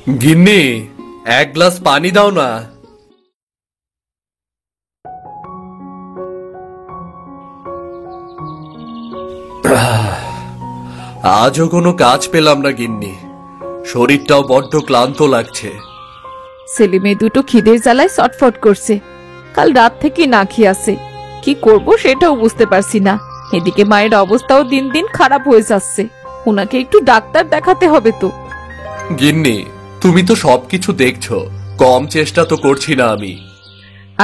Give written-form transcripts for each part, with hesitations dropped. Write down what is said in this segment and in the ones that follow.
গিন্নি, এক গ্লাস পানি দাও না। আজও কোনো কাজ পেলাম না গিন্নি, শরীরটাও বড্ড ক্লান্ত লাগছে। ছেলে মেয়ে দুটো খিদের জ্বালায় ছটফট করছে, কাল রাত থেকে না খেয়ে আছে। কি করব সেটাও বুঝতে পারছি না। এদিকে মায়ের অবস্থাও দিন দিন খারাপ হয়ে যাচ্ছে, ওনাকে একটু ডাক্তার দেখাতে হবে তো। গিন্নি, তুমি তো সবকিছু দেখছো, কম চেষ্টা তো করছি না আমি।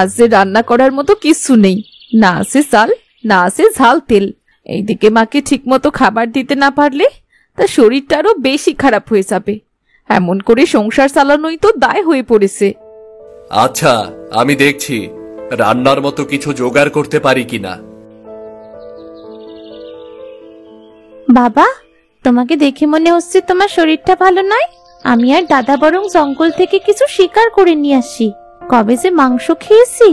আজ যে রান্না করার মতো কিচ্ছু নেই, না আছে চাল, না আছে ঝাল তেল। এইদিকে মাকে ঠিক মতো খাবার দিতে না পারলে তার শরীরটা আরো বেশি খারাপ হয়ে যাবে। এমন করে সংসার চালানোই তো দায় হয়ে পড়েছে। আচ্ছা, আমি দেখছি রান্নার মতো কিছু জোগাড় করতে পারি কিনা। বাবা, তোমাকে দেখে মনে হচ্ছে তোমার শরীরটা ভালো নয়। আমি আর দাদা বরং জঙ্গল থেকে কিছু শিকার করে নিয়ে আসি। কবে যে মাংস খেয়েছি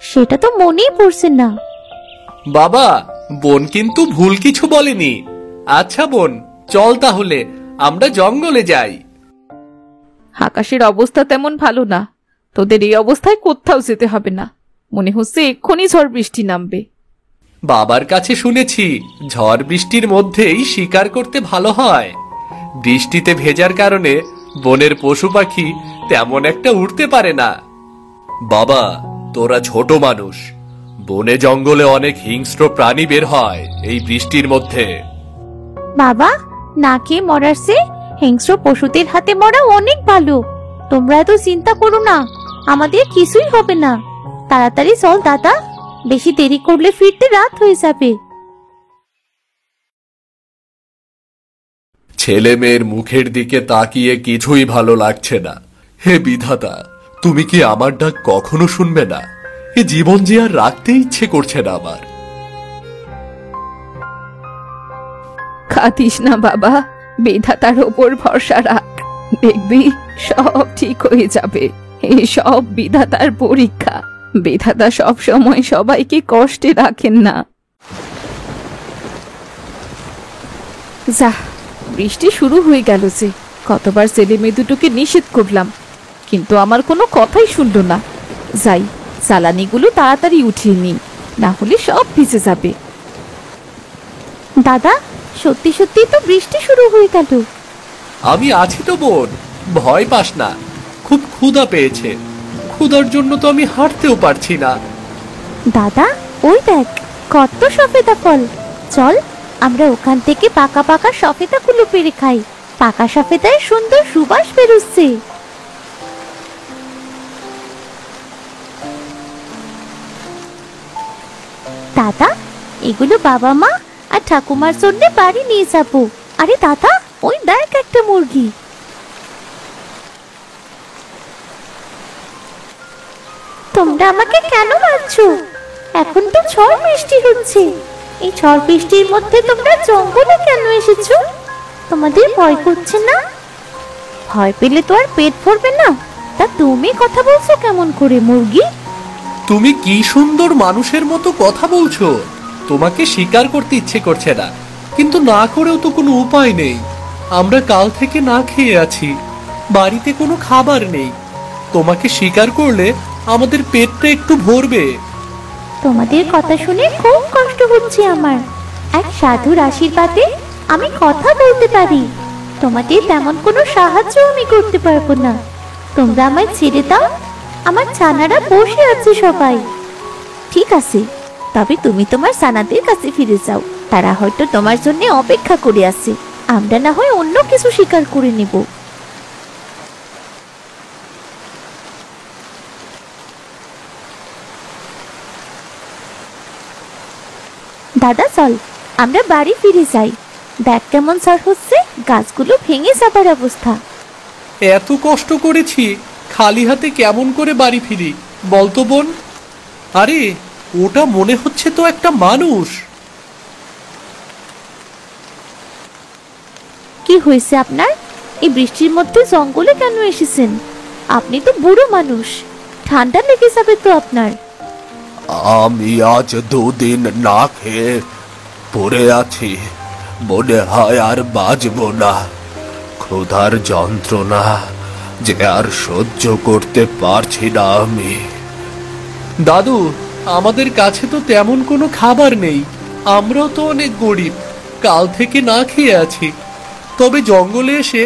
সেটা তো মনেই পড়ছে না। বাবা, বোন কিন্তু ভুল কিছু বলেনি। আচ্ছা বোন, চল তাহলে আমরা জঙ্গলে যাই। আকাশের অবস্থা তেমন ভালো না, তোদের এই অবস্থায় কোথাও যেতে হবে না। মনে হচ্ছে এক্ষুনি ঝড় বৃষ্টি নামবে। বাবার কাছে শুনেছি ঝড় বৃষ্টির মধ্যেই শিকার করতে ভালো হয়। বৃষ্টিতে ভেজার কারণে বনের পশু পাখি তেমন একটা উঠতে পারে না। বাবা, তোরা ছোট মানুষ, বনে জঙ্গলে অনেক হিংস্র প্রাণী বের হয় এই বৃষ্টির মধ্যে। বাবা, না খেয়ে মরার চেয়ে হিংস্র পশুদের হাতে মরা অনেক ভালো। তোমরা এত চিন্তা করো না, আমাদের কিছুই হবে না। তাড়াতাড়ি চল দাদা, বেশি দেরি করলে ফিরতে রাত হয়ে যাবে। ছেলে মেয়ের মুখের দিকে তাকিয়ে কিছুই ভালো লাগছে না। হে বিধাতা, তুমি কি আমার ডাক কখনো শুনবে না? এ জীবন যে আর রাখতে ইচ্ছে করছে না আমার। কাঁদিস না বাবা, বিধাতার ওপর ভরসা রাখ, দেখবি সব ঠিক হয়ে যাবে। এই সব বিধাতার পরীক্ষা। বিধাতা সব সময় সবাইকে কষ্টে রাখেন না। যা, বৃষ্টি শুরু হয়ে গেল যে। কতবার ছেলে মেয়ে দুটোকে নিষেধ করলাম, কিন্তু আমার কোনো কথাই শুনলো না। যাই, জ্বালানিগুলো তাড়াতাড়ি উঠিয়ে নিই, না হলে সব ভিজে যাবে। দাদা, সত্যি সত্যি তো বৃষ্টি শুরু হয়ে গেল। আমি আছি তো বোন, ভয় পাস না। খুব ক্ষুধা পেয়েছে, ক্ষুধার জন্য তো আমি হাঁটতেও পারছি না। দাদা, ওই দেখ কত সফেদা ফল। চল, আমরা ওখান থেকে পাকা পাকা সফেদাগুলো পেড়ে খাই। পাকা সফেদায় সুন্দর সুবাস বেরোচ্ছে। দাদা, এগুলো বাবা মা আর ঠাকুমার জন্য বাড়ি নিয়ে যাব। আরে দাদা, ওই দেখ একটা মুরগি। তোমরা আমাকে কেন মারছো? এখন তো ঝড় বৃষ্টি হচ্ছে। এই ঝড় বৃষ্টির মধ্যে তোমরা জঙ্গলে কেন এসেছো? তোমাদের ভয় করছে না? ভয় পেলে তো আর পেট ভরবে না। তা তুমি কথা বলছো কেমন করে মুরগি? তুমি কি সুন্দর মানুষের মতো কথা বলছো। তোমাকে শিকার করতে ইচ্ছে করছে না, কিন্তু না করেও তো কোনো উপায় নেই। আমরা কাল থেকে না খেয়ে আছি, বাড়িতে কোনো খাবার নেই। তোমাকে শিকার করলে আমাদের পেটটা একটু ভরবে। তোমাদের কথা শুনে খুব কষ্ট হচ্ছে আমার। এক সাধুর আশীর্বাদে আমি কথা বলতে পারি। তোমাদের তেমন কোনো সাহায্য আমি করতে পারবো না। তোমরা আমায় ছেড়ে দাও, আমার ছানারা বসে আছে সবাই। ঠিক আছে, তবে তুমি তোমার ছানাদের কাছে ফিরে যাও। তারা হয়তো তোমার জন্য অপেক্ষা করে আছে। আমরা না হয় অন্য কিছু শিকার করে নেব। দাদা চল, আমরা বাড়ি ফিরে যাই। দেখ কেমন ঝড় হচ্ছে, গাছগুলো ভেঙে যাবার অবস্থা। এত কষ্ট করেছি, খালি হাতে কেমন করে বাড়ি ফিরি বলতো বোন? আরে, ওটা মনে হচ্ছে তো একটা মানুষ। কি হয়েছে আপনার? এই বৃষ্টির মধ্যে জঙ্গলে কেন এসেছেন? আপনি তো বুড়ো মানুষ, ঠান্ডা লেগে যাবে তো আপনার। আমি আজ 2 দিন না খেয়ে পড়ে আছি, মনে হয় আর বাঁচবো না। ক্ষুধার যন্ত্রণা যে আর সহ্য করতে পারছি না আমি। দাদু, আমাদের কাছে তো তেমন কোনো খাবার নেই, আমরাও তো অনেক গরিব, কাল থেকে না খেয়ে আছি। তবে জঙ্গলে এসে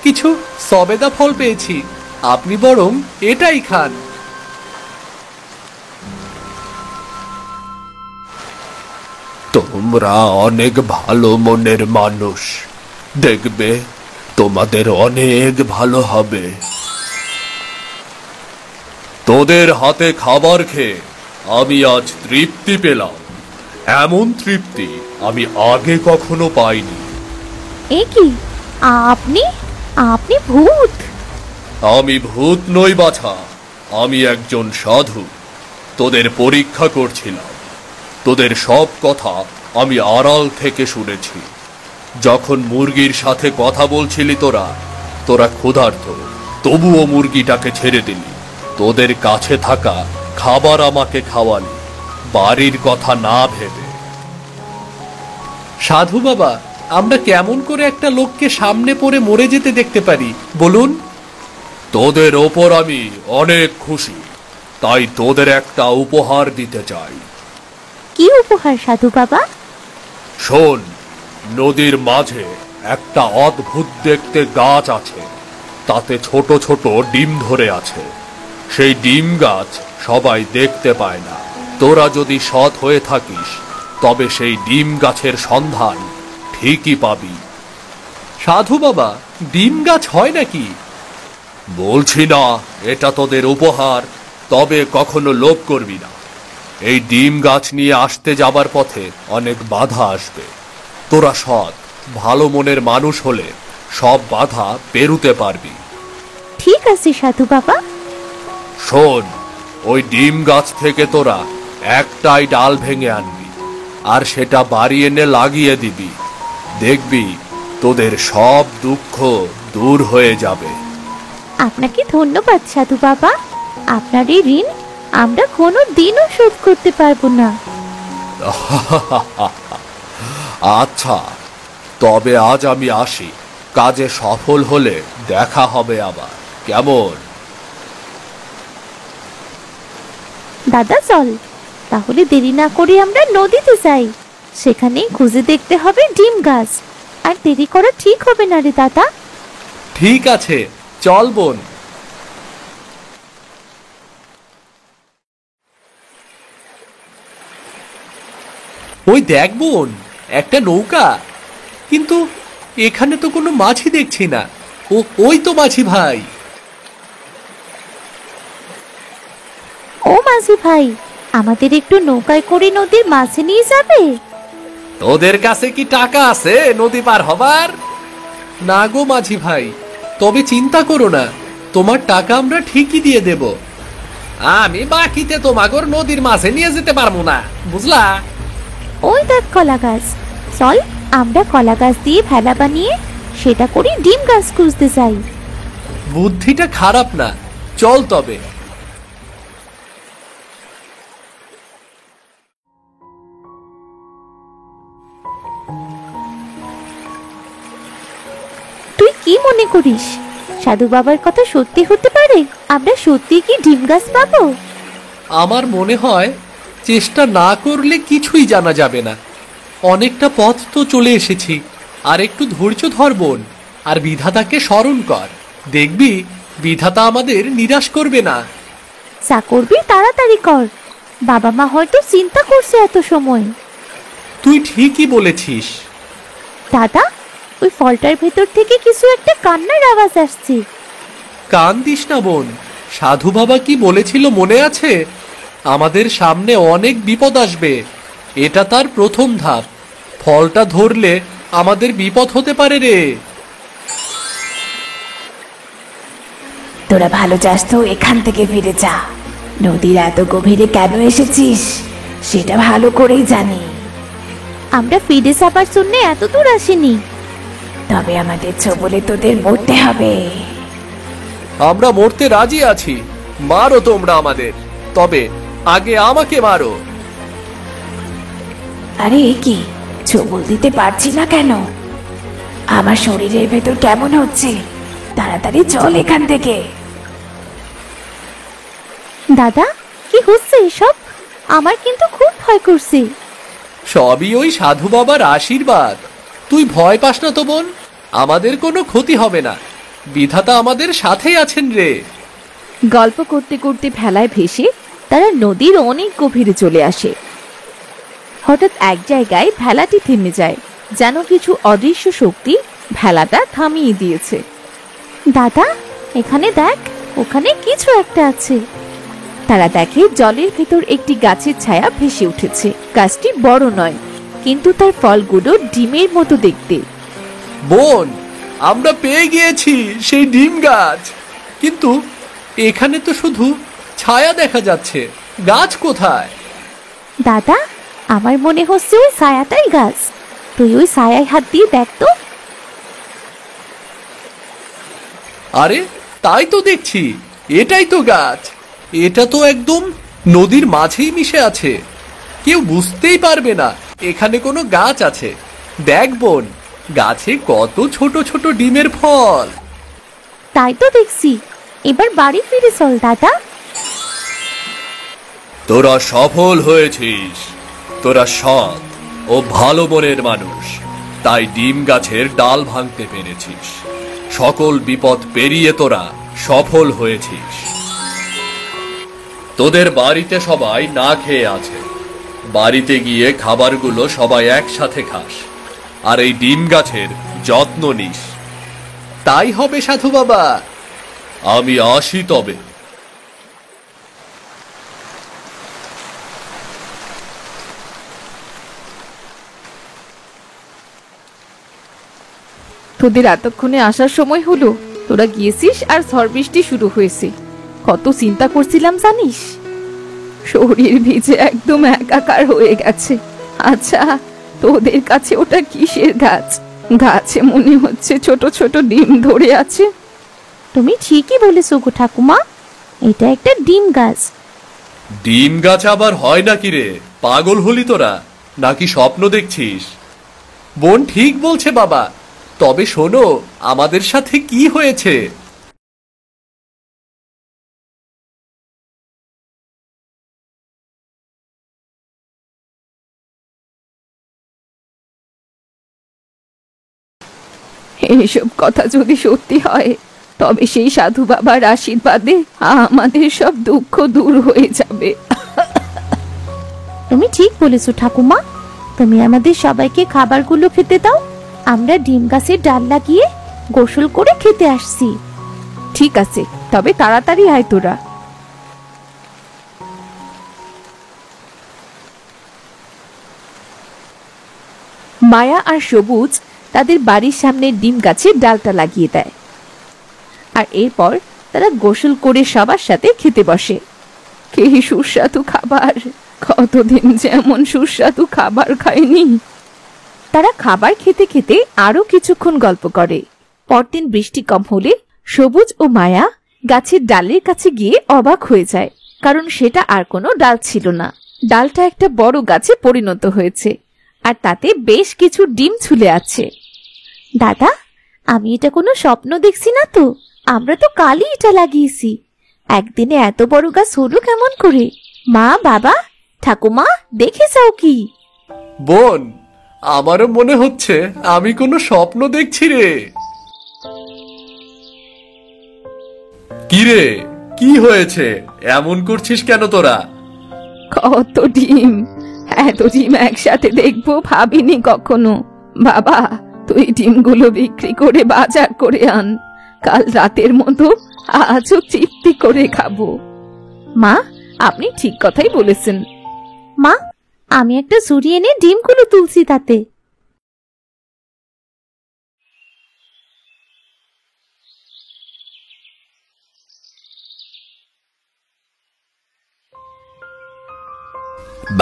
কিছু সবেদা ফল পেয়েছি, আপনি বরং এটাই খান। তোমরা অনেক ভালো মনের মানুষ, দেখবে তোমাদের অনেক ভালো হবে। তোদের হাতে খাবার খেয়ে আমি আজ তৃপ্তি পেলাম, এমন তৃপ্তি আমি আগে কখনো পাইনি। এ কি, আপনি আপনি ভূত? আমি ভূত নই বাছা, আমি একজন সাধু। তোদের পরীক্ষা করছিলাম, তোদের সব কথা আমি আড়াল থেকে শুনেছি। যখন মুরগির সাথে কথা বলছিলি তোরা তোরা ক্ষুধার্ত, তবুও মুরগিটাকে ছেড়ে দিলি। তোদের কাছে থাকা খাবার আমাকে খাওয়ালি, বাড়ির কথা না ভেবে। সাধু বাবা, আমরা কেমন করে একটা লোককে সামনে পড়ে মরে যেতে দেখতে পারি বলুন? তোদের ওপর আমি অনেক খুশি, তাই তোদের একটা উপহার দিতে চাই। কি উপহার সাধু বাবা? শোন, নদীর মাঝে একটা অদ্ভুত দেখতে গাছ আছে, তাতে ছোট ছোট ডিম ধরে আছে। সেই ডিম গাছ সবাই দেখতে পায় না। তোরা যদি সৎ হয়ে থাকিস তবে সেই ডিম গাছের সন্ধান ঠিকই পাবি। সাধু বাবা, ডিম গাছ হয় নাকি? বলছি না এটা তোদের উপহার, তবে কখনো লোভ করবি না। এই ডিম গাছ নিয়ে আসতে যাবার পথে অনেক বাধা আসবে। তোরা সৎ ভালো মনের মানুষ হলে সব বাধা পেরুতে পারবি। ঠিক আছে সাধু বাবা। শোন, ওই ডিম গাছ থেকে তোরা একটাই ডাল ভেঙে আনবি, আর সেটা বাড়ি এনে লাগিয়ে দিবি। দেখবি তোদের সব দুঃখ দূর হয়ে যাবে। আপনাকে ধন্যবাদ সাধু বাবা, আপনার এই ঋণ আমরা কোনো দিনও শোধ করতে পারবো না। আচ্ছা, তবে আজ আমি আসি, কাজে সফল হলে দেখা হবে আবার, কেমন? দাদা চল, তাহলে দেরি না করে আমরা নদীতে যাই, সেখানেই খুঁজে দেখতে হবে ডিম গাছ। আর দেরি করা ঠিক হবে না রে দাদা। ঠিক আছে, চল বোন। ওই দেখ বোন, একটা নৌকা, কিন্তু এখানে তো কোনো মাছই দেখছি না। ওই তো মাছি ভাই। ও মাঝি ভাই, আমাদের একটু নৌকায় করে নদীর মাঝে নিয়ে যাবে? তোদের কাছে কি টাকা আছে নদী পার হবার? না গো মাঝি ভাই, তবে চিন্তা করো না, তোমার টাকা আমরা ঠিকই দিয়ে দেব। আমি বাকিতে তোমাগর নদীর মাঝে নিয়ে যেতে পারবো না, বুঝলা? ওই দেখ কলা গাছ, চল আমরা কলা গাছ দিয়ে ভেলা বানিয়ে সেটা করে ডিম গাছ খুঁজতে যাই। বুদ্ধিটা খারাপ না, চল তবে। তুই কি মনে করিস, সাধু বাবার কথা সত্যি হতে পারে? আমরা সত্যি কি ডিম গাছ পাবো? আমার মনে হয় চেষ্টা না করলে কিছুই জানা যাবে না। অনেকটা পথ তো চলে এসেছি, আর একটু ধৈর্য ধর বোন, আর বিধাতাকে স্মরণ কর। দেখবি বিধাতা আমাদের নিরাশ করবে না। যা করবি তাড়াতাড়ি কর, বাবা মা হয়তো চিন্তা করছে এত সময়। তুই ঠিকই বলেছিস। দাদা, ওই ফলটার ভেতর থেকে কিছু একটা কান্নার আওয়াজ আসছে। কান দিস না বোন, সাধু বাবা কি বলেছিল মনে আছে? আমাদের সামনে অনেক বিপদ আসবে, এটা তার প্রথম ধাপ। ফলটা ধরলে আমাদের বিপদ হতে পারে রে। তোরা ভালো চাস তো এখান থেকে ফিরে যা। নদীর এত গভীরে কেন এসেছিস সেটা ভালো করেই জানি। আমরা ফিরে যাবার জন্য এত দূর আসিনি। তবে আমাদের ছবলে তোদের মরতে হবে। আমরা মরতে রাজি আছি, মারো তোমরা আমাদের, তবে আগে আমাকে মারো। আরে এ কি, ছবল দিতে পারছি না কেন? আমার শরীরের ভেতর কেমন হচ্ছে, তাড়াতাড়ি চল এখান থেকে। দাদা, কি হচ্ছে এসব? আমার কিন্তু খুব ভয় করছে। সবই ওই সাধু বাবার আশীর্বাদ। তুই ভয় পাস না তো বোন, আমাদের কোনো ক্ষতি হবে না। বিধাতা আমাদের সাথেই আছেন রে। গল্প করতে করতে ভেলায় ভেসে তারা নদীর অনেক গভীরে চলে আসে। হঠাৎ এক জায়গায় ভেলাটি থেমে যায়, যেন কিছু অদৃশ্য শক্তি ভেলাটা থামিয়ে দিয়েছে। দাদা, এখানে দেখ, ওখানে কিছু একটা আছে। তারা দেখে জলের ভেতর একটি গাছের ছায়া ভেসে উঠেছে। গাছটি বড় নয়, কিন্তু তার ফলগুলো ডিমের মতো দেখতে। বোন, আমরা পেয়ে গিয়েছি সেই ডিম গাছ। কিন্তু এখানে তো শুধু ছায়া দেখা যাচ্ছে, গাছ কোথায়? দাদা, আমার মনে হচ্ছে ওই ছায়াটাই গাছ। তুই ওই ছায়ায় হাত দিয়ে দেখ তো। আরে তাই তো দেখছি, এটাই তো গাছ। এটা তো একদম নদীর মাঝেই মিশে আছে। কেউ বুঝতেই পারবে না এখানে কোনো গাছ আছে। দেখ বোন, গাছে কত ছোট ছোট ডিমের ফল। তাই তো দেখছি। এবার বাড়ি ফিরে চল দাদা। তোরা সফল হয়েছিস। তোরা সৎ ও ভালো মনের মানুষ, তাই ডিম গাছের ডাল ভাঙতে পেরেছিস। সকল বিপদ পেরিয়ে তোরা সফল হয়েছিস। তোদের বাড়িতে সবাই না খেয়ে আছে। বাড়িতে গিয়ে খাবারগুলো সবাই একসাথে খাস, আর এই ডিম গাছের যত্ন নিস। তাই হবে সাধু বাবা। আমি আসি তবে। তোদের এতক্ষণে আসার সময় হলো? তোরা গিয়েছিস আর ঝড় বৃষ্টি শুরু হয়েছে। কত চিন্তা করছিলাম জানিস? শরীর ভিজে একদম একাকার হয়ে গেছে। আচ্ছা, তোদের কাছে ওটা কিসের গাছ? গাছে মনে হচ্ছে ছোট ছোট ডিম ধরে আছে। তুমি ঠিকই বলেছো গো ঠাকুমা, এটা একটা ডিম গাছ। ডিম গাছ আবার হয় নাকি রে? পাগল হলি তোরা, নাকি স্বপ্ন দেখছিস? বোন ঠিক বলছে বাবা। তবে শোনো, আমাদের সাথে কি হয়েছে। এইসব কথা যদি সত্যি হয়, তবে সেই সাধু বাবার আশীর্বাদে আমাদের সব দুঃখ দূর হয়ে যাবে। তুমি ঠিক বলেছো ঠাকুমা। তুমি আমাদের সবাইকে খাবারগুলো খেতে দাও। আমরা ডিম গাছের ডাল লাগিয়ে গোসল করে খেতে আসছি। ঠিক আছে, তবে তাড়াতাড়ি আয় তোরা। মায়া আর সবুজ তাদের বাড়ির সামনে ডিম গাছের ডালটা লাগিয়ে দেয়, আর এরপর তারা গোসল করে সবার সাথে খেতে বসে। কি সুস্বাদু খাবার! কতদিন যেমন সুস্বাদু খাবার খায়নি। তারা খাবার খেতে খেতে আরো কিছুক্ষণ গল্প করে। পরদিন বৃষ্টি কম হলে সবুজ ও মায়া গাছের ডালের কাছে গিয়ে অবাক হয়ে যায়, কারণ সেটা আর কোনো ডাল ছিল না। ডালটা একটা বড় গাছে পরিণত হয়েছে, আর তাতে বেশ কিছু ডিম ঝুলে আছে। দাদা, আমি এটা কোনো স্বপ্ন দেখছি না তো? আমরা তো কালই এটা লাগিয়েছি। একদিনে এত বড় গাছ হলো কেমন করে? মা, বাবা, ঠাকুমা, দেখে যাও কি? বোন, আমারও মনে হচ্ছে আমি কোনো স্বপ্ন দেখছি রে। কি রে, কি হয়েছে? এমন করছিস কেন তোরা? কত ডিম! এত ডিম একসাথে দেখবো ভাবিনি কখনো। বাবা, তুই ডিমগুলো বিক্রি করে বাজার করে আন। কাল রাতের মতো আজও তৃপ্তি করে খাবো। মা, আপনি ঠিক কথাই বলেছেন। মা, আমি একটা ঝুড়ি এনে ডিমগুলো তুলছি তাতে।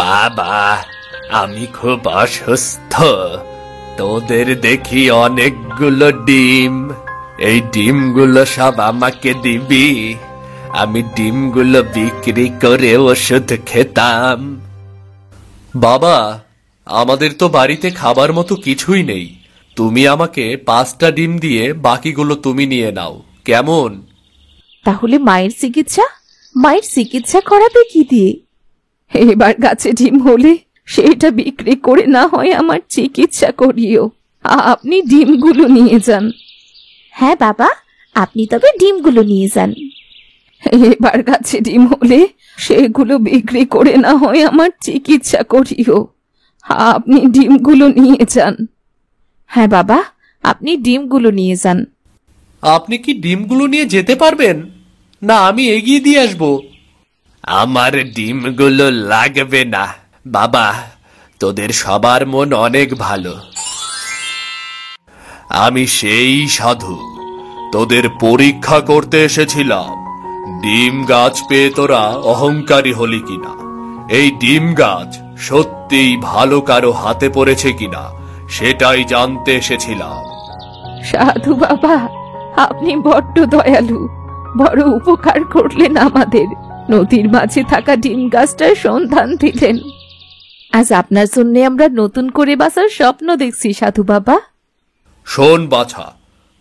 বাবা, আমি খুব অসুস্থ। তোদের দেখি অনেকগুলো ডিম। এই ডিমগুলো সব আমাকে দিবি। আমি ডিমগুলো বিক্রি করে ওষুধ খেতাম। বাবা, আমাদের তো বাড়িতে খাবার মতো কিছুই নেই। তুমি আমাকে 5টা ডিম দিয়ে বাকিগুলো তুমি নিয়ে নাও, কেমন? তাহলে মায়ের চিকিৎসা করাবে কি দিয়ে? এবার গাছে ডিম হলে সেটা বিক্রি করে না হয় আমার চিকিৎসা করিও। আপনি ডিমগুলো নিয়ে যান। হ্যাঁ বাবা, আপনি তবে ডিমগুলো নিয়ে যান। এবার গাছে ডিম হলে সেগুলো বিক্রি করে না হয় আমার চিকিৎসা করিও। আপনি ডিমগুলো নিয়ে যান। হ্যাঁ বাবা, আপনি ডিমগুলো নিয়ে যান। আপনি কি ডিমগুলো নিয়ে যেতে পারবেন, না আমি এগিয়ে দিয়ে আসবো? আমার ডিমগুলো লাগবে না বাবা, তোদের সবার মন অনেক ভালো। আমি সেই সাধু, তোদের পরীক্ষা করতে এসেছিলাম ডিম গাছ পেয়ে তোরা অহংকারী হলি কিনা, এই ডিম গাছ সত্যিই ভালো কারো হাতে পড়েছে কিনা সেটাই জানতে এসেছিলাম। সাধু বাবা, আপনি বড্ড দয়ালু, বড় উপকার করলেন আমাদের। নদীর মাঝে থাকা ডিম গাছটার সন্ধান দিলেন। আজ আপনার জন্য আমরা নতুন করে বাঁচার স্বপ্ন দেখছি সাধু বাবা। শোন বাছা,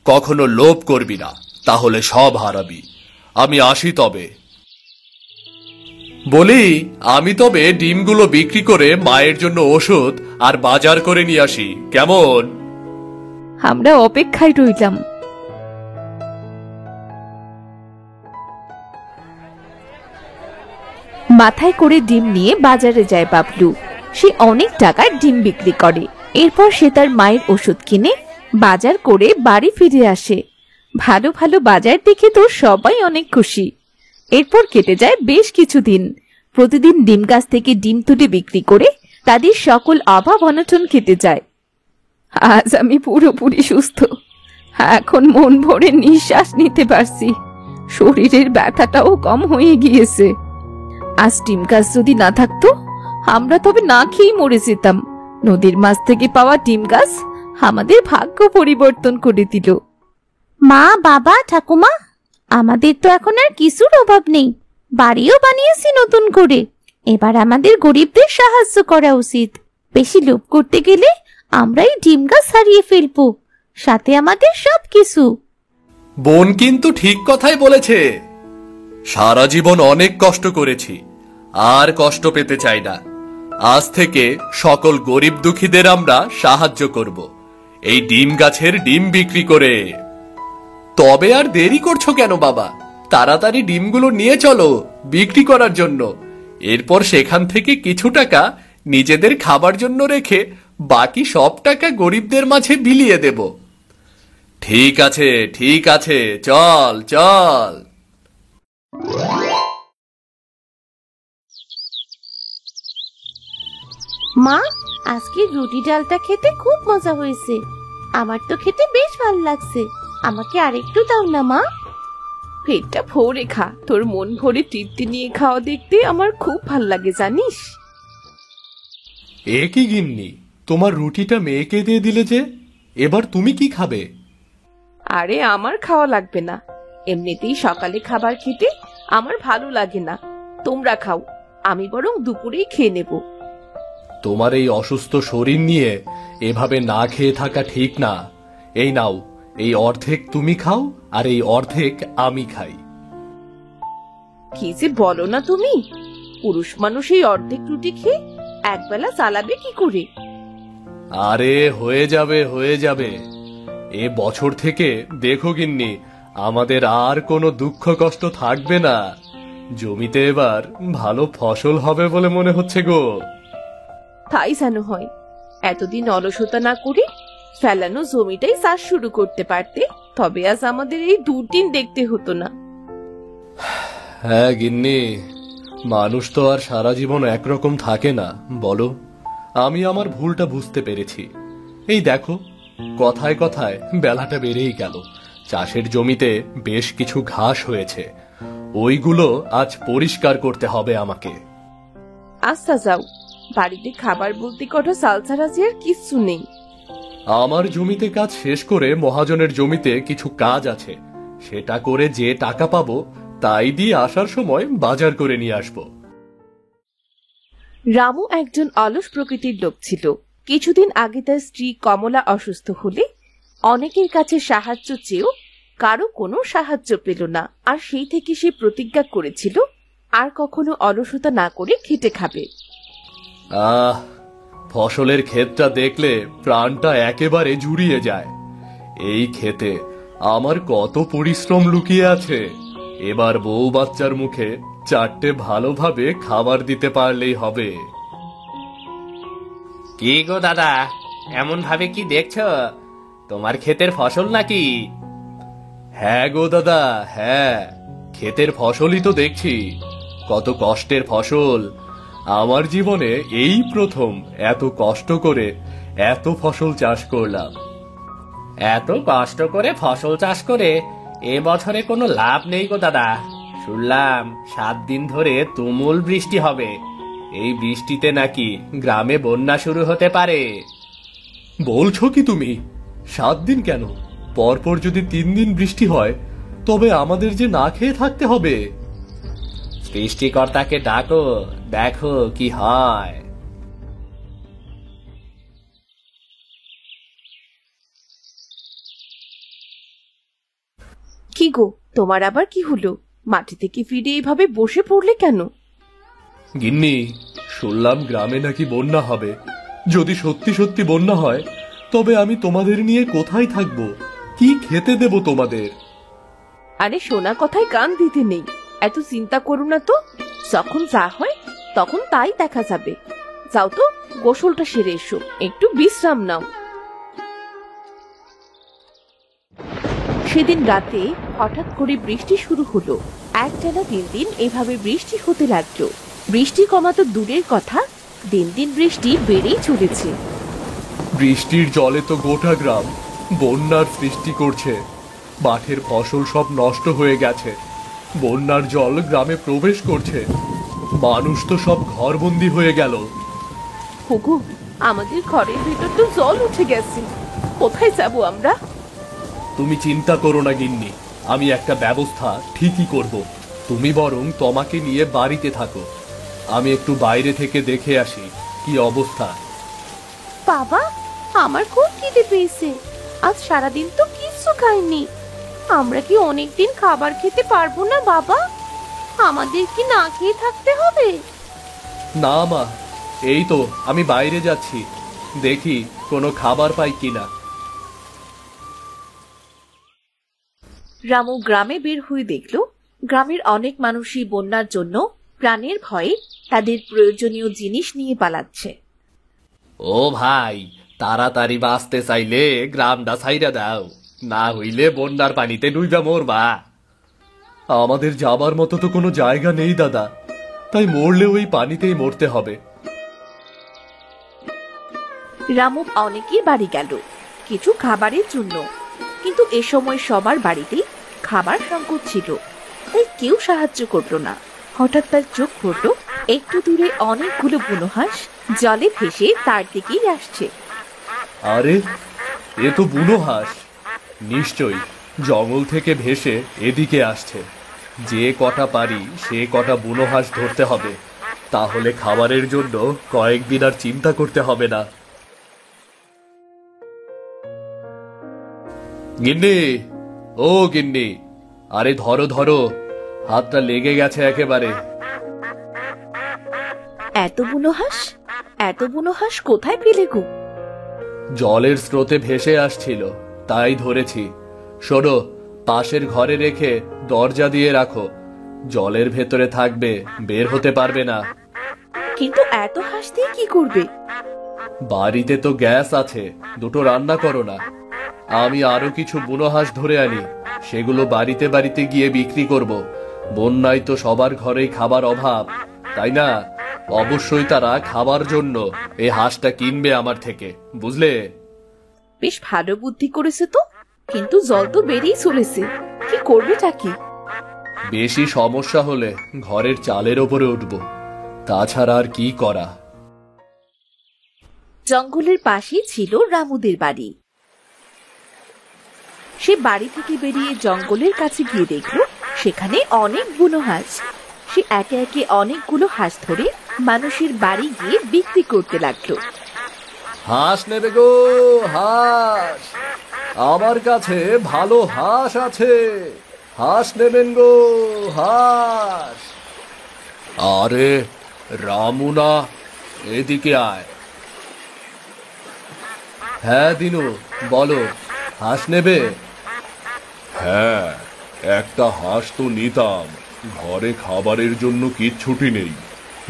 কখনো লোভ করবি না, তাহলে সব হারাবি। আমি আসি তবে। বলি, আমি তবে ডিমগুলো বিক্রি করে মায়ের জন্য ওষুধ আর বাজার করে নিয়ে আসি, কেমন? আমরা অপেক্ষায় রইলাম। মাথায় করে ডিম নিয়ে বাজারে যায় বাবলু। সে অনেক টাকার ডিম বিক্রি করে। এরপর সে তার মায়ের ওষুধ কিনে বাজার করে বাড়ি ফিরে আসে। ভালো ভালো বাজার দেখে তো সবাই অনেক খুশি। এরপর কেটে যায় বেশ কিছুদিন। প্রতিদিন ডিম গাছ থেকে ডিম তুলে বিক্রি করে তাদের সকল অভাব অনটন কেটে যায়। আজ আমি পুরোপুরি সুস্থ। এখন মন ভরে নিঃশ্বাস নিতে পারছি। শরীরের ব্যথাটাও কম হয়ে গিয়েছে। আজ ডিম গাছ যদি না থাকতো, আমরা তবে না খেয়ে মরে যেতাম। নদীর মাছ থেকে পাওয়া ডিম গাছ আমাদের ভাগ্য পরিবর্তন করে দিল। মা, বাবা, ঠাকুমা, আমাদের তো এখন আর কিছুর অভাব নেই। বাড়িও বানিয়েছি নতুন করে। এবার আমাদের গরিবদের সাহায্য করা উচিত। বেশি লোভ করতে গেলে আমরাই ডিম গাছ হারিয়ে ফেলবো, সাথে আমাদের সবকিছু। বোন কিন্তু ঠিক কথাই বলেছে। সারা জীবন অনেক কষ্ট করেছি, আর কষ্ট পেতে চাই না। আজ থেকে সকল গরিব দুঃখীদের আমরা সাহায্য করব এই ডিম গাছের ডিম বিক্রি করে। তবে আর দেরি করছো কেন বাবা? তাড়াতাড়ি ডিমগুলো নিয়ে চলো বিক্রি করার জন্য। এরপর সেখান থেকে কিছু টাকা নিজেদের খাবার জন্য রেখে বাকি সব টাকা গরিবদের মাঝে বিলিয়ে দেব। ঠিক আছে, ঠিক আছে, চল চল। মা, আজকে রুটি ডালটা খেতে খুব মজা হয়েছে। আমার তো খেতে বেশ ভালো লাগছে। আমাকে আরেকটু দাও না মা। পেটটা ভরে খা, তোর মন ভরে তৃপ্তি নিয়ে খাওয়া দেখতে আমার খুব ভাল লাগে জানিস। এ কি গিন্নি, তোমার রুটিটা মেয়েকে দিয়ে দিলে যে, এবার তুমি কি খাবে? আরে আমার খাওয়া লাগবে না, এমনিতেই সকালে খাবার খেতে আমার ভালো লাগে না। তোমরা খাও, আমি বরং দুপুরেই খেয়ে নেব। তোমার এই অসুস্থ শরীর নিয়ে এভাবে না খেয়ে থাকা ঠিক না। এই নাও, এই অর্ধেক তুমি খাও আর এই অর্ধেক আমি খাই। কি যে বলো না তুমি! পুরুষ মানুষ এই অর্ধেক রুটি খেয়ে একবেলা চালাবে কি করে? আরে হয়ে যাবে, হয়ে যাবে। এ বছর থেকে দেখো গিন্নি, আমাদের আর কোনো দুঃখ কষ্ট থাকবে না। জমিতে এবার ভালো ফসল হবে বলে মনে হচ্ছে গো। তাই যেন হয়। এতদিন অলসতা না করে ফেলানো জমিটাই চাষ শুরু করতে পারতে, তবে আজ আমাদের এই দুদিন দেখতে হতো না। হ্যাঁ গিন্নি, মানুষ তো আর সারা জীবন একরকম থাকে না বলো। আমি আমার ভুলটা বুঝতে পেরেছি। এই দেখো, কথায় কথায় বেলাটা বেড়েই গেল। চাষের জমিতে বেশ কিছু ঘাস হয়েছে, ওইগুলো আজ পরিষ্কার করতে হবে আমাকে। আচ্ছা যাও, বাড়িতে খাবার বলতে কটা চাল ছাড়া যে আর কিচ্ছু নেই। আমার জমিতে কাজ শেষ করে মহাজনের জমিতে কিছু কাজ আছে, সেটা করে যে টাকা পাবো তাই দিয়ে আসার সময় বাজার করে নিয়ে আসবো। রামু একজন অলস প্রকৃতির লোক ছিল। কিছুদিন আগে তার স্ত্রী কমলা অসুস্থ হলে অনেকের কাছে সাহায্য চেয়েও কারো কোনো সাহায্য পেল না। আর সেই থেকে সে প্রতিজ্ঞা করেছিল আর কখনো অলসতা না করে খেটে খাবে। আহ, ফসলের ক্ষেতটা দেখলে প্রাণটা একেবারে জুড়িয়ে যায়। এই ক্ষেতে আমার কত পরিশ্রম লুকিয়ে আছে। এবার বউ বাচ্চার মুখে 4টে ভালোভাবে খাবার দিতে পারলেই হবে। কি গো দাদা, এমন ভাবে কি দেখছো? তোমার ক্ষেতের ফসল নাকি? হ্যাঁ গো দাদা, হ্যাঁ, ক্ষেতের ফসলই তো দেখছি। কত কষ্টের ফসল। আমার জীবনে এই প্রথম এত কষ্ট করে এত ফসল চাষ করলাম। এত কষ্ট করে ফসল চাষ করে এবছরে কোনো লাভ নেই গো দাদা। শুনলাম 7 দিন ধরে তুমুল বৃষ্টি হবে। এই বৃষ্টিতে নাকি গ্রামে বন্যা শুরু হতে পারে। বলছো কি তুমি? 7 দিন কেন, পরপর যদি 3 দিন বৃষ্টি হয় তবে আমাদের যে না খেয়ে থাকতে হবে। সৃষ্টিকর্তাকে ডাকো, দেখো কি হয়। কি গো, তোমার আবার কি হলো? মাটি থেকে ফিরে এইভাবে বসে পড়লে কেন? গিন্নি, শুনলাম গ্রামে নাকি বন্যা হবে। যদি সত্যি সত্যি বন্যা হয় তবে আমি তোমাদের নিয়ে কোথায় থাকব? কি খেতে দেব তোমাদের? আরে শোনা কথায় কান দিতে নেই, এত চিন্তা করো না তো। যখন যা হয় তখন তাই দেখা যাবে। যাও তো, গোসলটা সেরে এসো, একটু বিশ্রাম নাও। সেদিন রাতে হঠাৎ করে বৃষ্টি শুরু হলো। একটানা 3 দিন এভাবে বৃষ্টি হতে লাগলো। বৃষ্টি কমা তো দূরের কথা, দিন দিন বৃষ্টি বেড়েই চলেছে। বৃষ্টির জলে তো গোটা গ্রাম বন্যার সৃষ্টি করছে। মাঠের ফসল সব নষ্ট হয়ে গেছে। বন্যার জল গ্রামে প্রবেশ করছে। মানুষ তো সব ঘরবন্দি হয়ে গেল। হুগু, আমাদের ঘরের ভিতর তো জল উঠে গেছে। কোথায় যাব আমরা? তুমি চিন্তা করো না গিন্নি, আমি একটা ব্যবস্থা ঠিকই করব। তুমি বরং তোমাকে নিয়ে বাড়িতে থাকো, আমি একটু বাইরে থেকে দেখে আসি কি অবস্থা। বাবা, আমার খুব খিদে পেয়েছে। আজ সারাদিন তো কিচ্ছু খাইনি। আমরা কি অনেকদিন খাবার খেতে পারবো না বাবা? আমাদের কি না খেয়ে থাকতে হবে? না মা, এই তো আমি বাইরে যাচ্ছি, দেখি কোনো খাবার পাই কিনা। রামু গ্রামে বের হয়ে দেখল গ্রামের অনেক মানুষই বন্যার জন্য প্রাণের ভয়ে তাদের প্রয়োজনীয় জিনিস নিয়ে পালাচ্ছে। ও ভাই, তাড়াতাড়ি বাঁচতে চাইলে গ্রামটা ছাইরা দাও, না হইলে বন্যার পানিতে ডুইবা মরবা। আমাদের যাবার মতো তো কোনো জায়গা নেই দাদা, তাই মরলে ওই পানিতেই মরতে হবে। রামু অনেকের বাড়ি গেল কিছু খাবারের জন্য, কিন্তু এ সময় সবার বাড়িতেই খাবার সংকট ছিল, তাই কেউ সাহায্য করলো না। হঠাৎ তার চোখ পড়ল একটু দূরে অনেকগুলো বুনো হাঁস জলে ভেসে তার দিকেই আসছে। আরে, এ তো বুনো হাঁস, নিশ্চয়ই জঙ্গল থেকে ভেসে এদিকে আসছে। যে কটা পারি সে কটা বুনো হাঁস ধরতে হবে, তাহলে খাবারের জন্য কয়েকদিন আর চিন্তা করতে হবে না। গিন্নি, ও গিন্নি, আরে ধরো ধরো, হাতটা লেগে গেছে একেবারে। এত বুনো হাঁস কোথায় পেলে গো? জলের স্রোতে ভেসে আসছিল, তাই ধরেছি। শোনো, পাশের ঘরে রেখে দরজা দিয়ে রাখো, জলের ভেতরে থাকবে, বের হতে পারবে না। কিন্তু এত হাঁস দিয়ে কি করবে? বাড়িতে তো গ্যাস আছে, দুটো রান্না করো না। আমি আরো কিছু বুনো হাঁস ধরে আনি, সেগুলো বাড়িতে বাড়িতে গিয়ে বিক্রি করব। বন্যায় তো সবার ঘরেই খাবার অভাব, তাই না? অবশ্যই তারা খাবার জন্য এই হাঁসটা কিনবে আমার থেকে, বুঝলে? বেশ ভালো বুদ্ধি করেছে তো, কিন্তু জল তো বেরিয়ে চলেছে, কি করবেটা কি? বেশি সমস্যা হলে ঘরের চালের ওপরে উঠবো, তাছাড়া আর কি করা। জঙ্গলের পাশেই ছিল রামুদের বাড়ি। সে বাড়ি থেকে বেরিয়ে জঙ্গলের কাছে গিয়ে দেখল সেখানে অনেক বুনো হাঁস। সে একে একে অনেকগুলো হাঁস ধরে মানুষের বাড়ি গিয়ে বিক্রি করতে লাগলো। হাঁস নেবে গো, হাঁস। আমার কাছে ভালো হাঁস আছে, হাঁস নেবেন গো, হাঁস। আরে রামুনা, এদিকে আয়। হ্যাঁ দিনু, বলো, হাঁস নেবে? হ্যাঁ, একটা হাঁস তো নিতাম। ঘরে খাবারের জন্য কিচ্ছুটি নেই,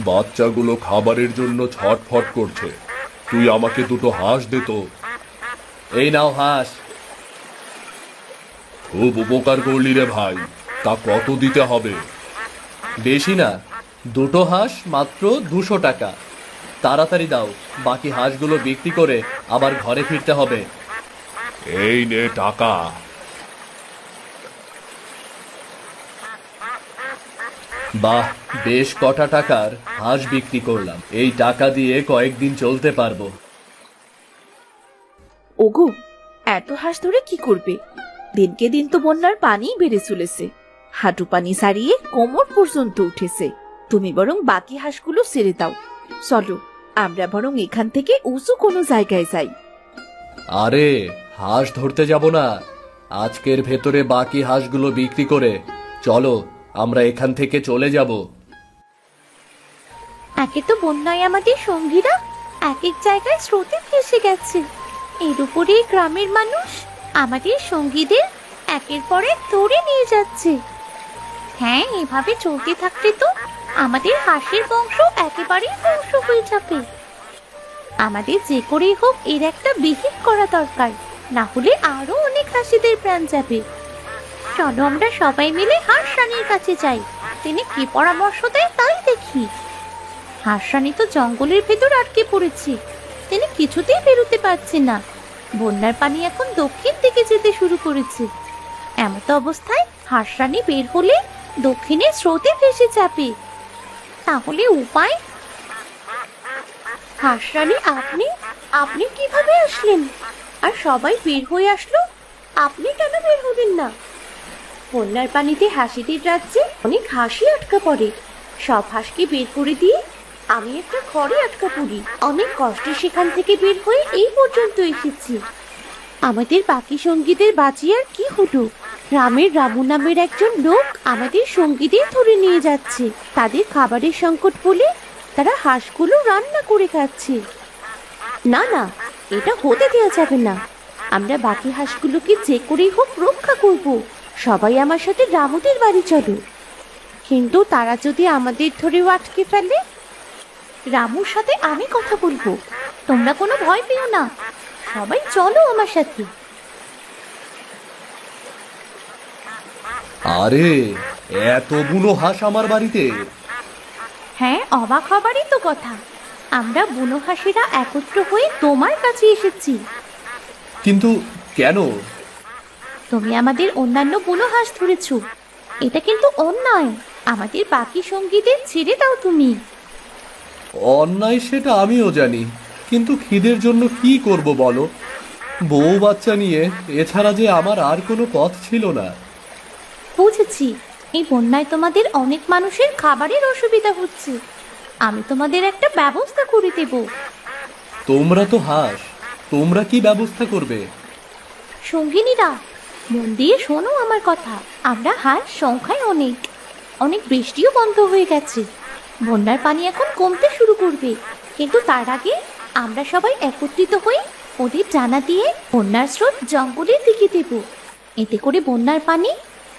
বাচ্চাগুলো খাবারের জন্য ছটফট করছে। তুই আমাকে দুটো হাঁস দে তো। এই নাও হাঁস। খুব উপকার করলি রে ভাই। তা কত দিতে হবে? বেশি না, দুটো হাঁস মাত্র 200 টাকা। তাড়াতাড়ি দাও, বাকি হাঁসগুলো বিক্রি করে আবার ঘরে ফিরতে হবে। এই নে টাকা। বাহ, বেশ কটা টাকার হাঁস বিক্রি করলাম। এই টাকা দিয়ে কয়েকদিন চলতে পারবো। ওগো, এত হাঁস ধরে কি করবে? দিনকে দিন তো বন্যার পানি বেড়ে চলেছে, হাঁটু পানি ছাড়িয়ে কোমর পর্যন্ত উঠেছে। তুমি বরং বাকি হাঁসগুলো ছেড়ে দাও। চলো, আমরা বরং এখান থেকে উঁচু কোনো জায়গায় যাই। আরে হাঁস ধরতে যাব না, আজকের ভেতরে বাকি হাঁসগুলো বিক্রি করে চলো আমরা এখান থেকে চলে যাব। একে তো বন্যায় আমাদের সঙ্গীরা এক এক জায়গায় স্রোতে ভেসে গেছে, এর উপরে গ্রামের মানুষ আমাদের সঙ্গীদের একের পর এক ধরে নিয়ে যাচ্ছে। হ্যাঁ, এভাবে চলতে থাকলে তো আমাদের হাঁসের বংশ একেবারেই ধ্বংস হয়ে যাবে। আমাদের যে করেই হোক এর একটা বিহিত করা দরকার, না হলে আরো অনেক হাসিদের প্রাণ যাবে। চলো আমরা সবাই মিলে হাঁস রানীর কাছে যাই, তিনি কি পরামর্শ দেয় তাই দেখি। হাঁস রানী তো জঙ্গলের ভেতর আটকে পড়েছে, তিনি কিছুতেই বেরোতে পারছে না। বন্যার পানি এখন দক্ষিণ দিকে যেতে শুরু করেছে। এমত অবস্থায় হাঁস রানী বের হলে দক্ষিণে স্রোতে ভেসে যাবে। তাহলে উপায়? হাঁস রানী, আপনি আপনি কিভাবে আসলেন? আর সবাই বের হয়ে আসলো, আপনি কেন বের হবেন না? বন্যার পানিতে হাসিদের রাজ্যে অনেক হাসি আটকা পড়ে, সব হাঁসকে বের করে দিয়ে আমি একটা ঘরে আটকা পড়ি। অনেক কষ্টে সেখান থেকে বের হয়ে এই পর্যন্ত এসেছি। আমাদের বাকি সঙ্গীদের বাঁচিয়ে কি হলো? গ্রামের রামু নামের একজন লোক আমাদের সঙ্গীদের ধরে নিয়ে যাচ্ছে। তাদের খাবারের সংকট বলে তারা হাঁসগুলো রান্না করে খাচ্ছে। না না, এটা হতে দেওয়া যাবে না। আমরা বাকি হাঁসগুলোকে যে করেই হোক রক্ষা করব। সবাই আমার সাথে রামুদের বাড়ি চলো। কিন্তু তারা যদি আমাদের ধরেও আটকে ফেলে? রামুর সাথে আমি কথা বলবো, তোমরা কোনো ভয় পেও না। সবাই চলো আমার সাথে। আরে এতগুলো হাঁস আমার বাড়িতে? হ্যাঁ, অবাক হবারই তো কথা। আমরা বুনো হাঁসেরা একত্র হয়ে তোমার কাছে এসেছি। কিন্তু কেন? তুমি আমাদের অন্যান্য বুনো হাঁস ধরেছ, এটা কিন্তু অন্যায়। আমাদের বাকি সঙ্গীদের ছেড়ে দাও তুমি। অন্যায় সেটা আমিও জানি, কিন্তু খিদের জন্য কি করব বলো? বউ বাচ্চা নিয়ে এছাড়া যে আমার আর কোনো পথ ছিল না। বুঝেছি, এই বন্যায় তোমাদের অনেক মানুষের খাবারের অসুবিধা হচ্ছে। আমি তোমাদের একটা ব্যবস্থা করে দেব। তোমরা তো হাঁস, তোমরা কি ব্যবস্থা করবে? সঙ্গিনীরা, মন দিয়ে শোনো আমার কথা। আমরা হাঁস সংখ্যায় অনেক অনেক, বৃষ্টিও বন্ধ হয়ে গেছে। বন্যার পানি এখন কমতে শুরু করবে, কিন্তু তার আগে আমরা সবাই একত্রিত হয়ে ওদের জানা দিয়ে বন্যার স্রোত জঙ্গলের দিকে দেব। এতে করে বন্যার পানি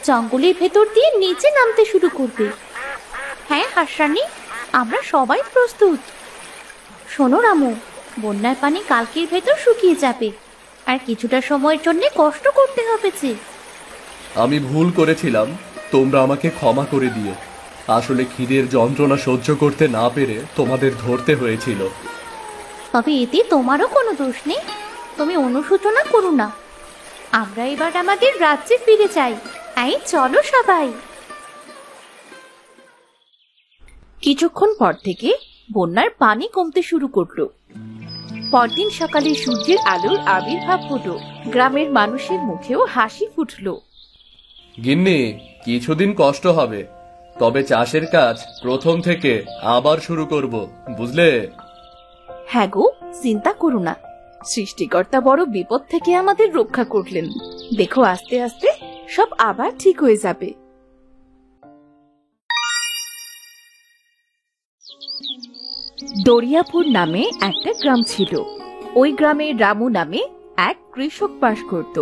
জঙ্গলের ভেতর দিয়ে নিচে নামতে শুরু করবে। হ্যাঁ হাঁস রানী, আমরা সবাই প্রস্তুত। শোনো রামু, বন্যার পানি কালকের ভেতর শুকিয়ে যাবে, আর কিছুটা সময়ের জন্য কষ্ট করতে হবে যে। আমি ভুল করেছিলাম, তোমরা আমাকে ক্ষমা করে দিও। আসলে খিদের যন্ত্রণা সহ্য করতে না পেরে তোমাদের ধরতে হয়েছিল। তবে এতে তোমারও কোনো দোষ নেই, তুমি অনুশোচনা করো না। আমরা এবার আমাদের রাজ্যে ফিরে যাই। এই চলো সবাই। কিছুক্ষণ পর থেকে বন্যার পানি কমতে শুরু করলো। পরদিন সকালে সূর্যের আলোর আবির্ভাব হলো, গ্রামের মানুষের মুখেও হাসি ফুটলো। গিন্নি, কিছুদিন কষ্ট হবে, তবে চাষের কাজ প্রথম থেকে আবার শুরু করব, বুঝলে? হ্যাঁ গো, চিন্তা করো না, সৃষ্টিকর্তা বড় বিপদ থেকে আমাদের রক্ষা করলেন। দেখো আস্তে আস্তে সব আবার ঠিক হয়ে যাবে। দরিয়াপুর নামে একটা গ্রাম ছিল। ওই গ্রামে রামু নামে এক কৃষক বাস করত।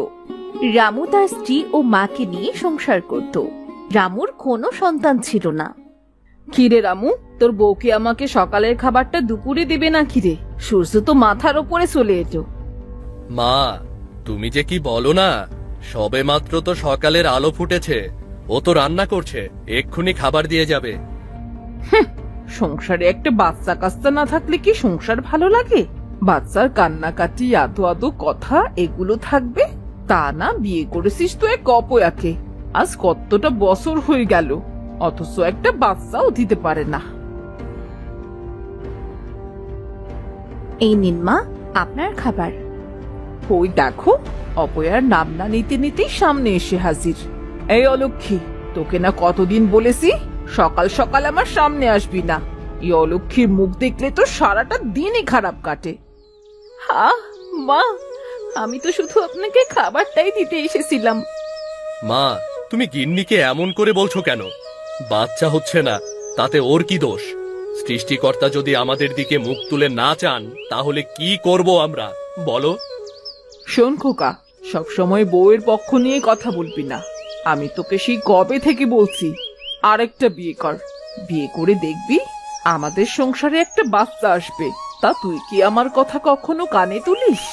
রামু তার স্ত্রী ও মাকে নিয়ে সংসার করত। রামুর কোনো সন্তান ছিল না। কিরে রামু, তোর বউকে আমাকে সকালের খাবারটা দুপুরে দেবে না কিরে? সূর্য তো মাথার ওপরে চলে এলো। মা, তুমি যে কি বলো না, সবে মাত্র তো সকালের আলো ফুটেছে। ও তো রান্না করছে, এক্ষুনি খাবার দিয়ে যাবে। সংসারে একটা বাচ্চা কাচ্চা না থাকলে কি সংসার ভালো লাগে? বাচ্চার কান্নাকাটি, আদো আদো কথা এগুলো থাকবে? তা না, বিয়ে করেছিস তো এক অপয়াকে। আজ কতটা বছর হয়ে গেল, অথচ একটা বাচ্চাও দিতে পারে না। এই নিন মা আপনার খাবার। ওই দেখো, অপয়ার নাম না নিতে নিতেই সামনে এসে হাজির। এই অলক্ষী, তোকে না কতদিন বলেছি সকাল সকাল আমার সামনে আসবি না। এই অলক্ষীর মুখ দেখলে তো সারাটা দিনই খারাপ কাটে। হ্যাঁ মা, আমি তো শুধু আপনাকে খাবারটাই দিতে এসেছিলাম। মা, তুমি গিন্নিকে এমন করে বলছো কেন? বাচ্চা হচ্ছে না, তাতে ওর কি দোষ? সৃষ্টিকর্তা যদি আমাদের দিকে মুখ তুলে না চান, তাহলে কি করব আমরা বলো? শোন খোকা, সবসময় বউয়ের পক্ষ নিয়ে কথা বলবি না। আমি তোকে সেই কবে থেকে বলছি আরেকটা বিয়ে কর। বিয়ে করে দেখবি আমাদের সংসারে একটা বাচ্চা আসবে। তা তুই কি আমার কথা কখনো কানে তুলিস?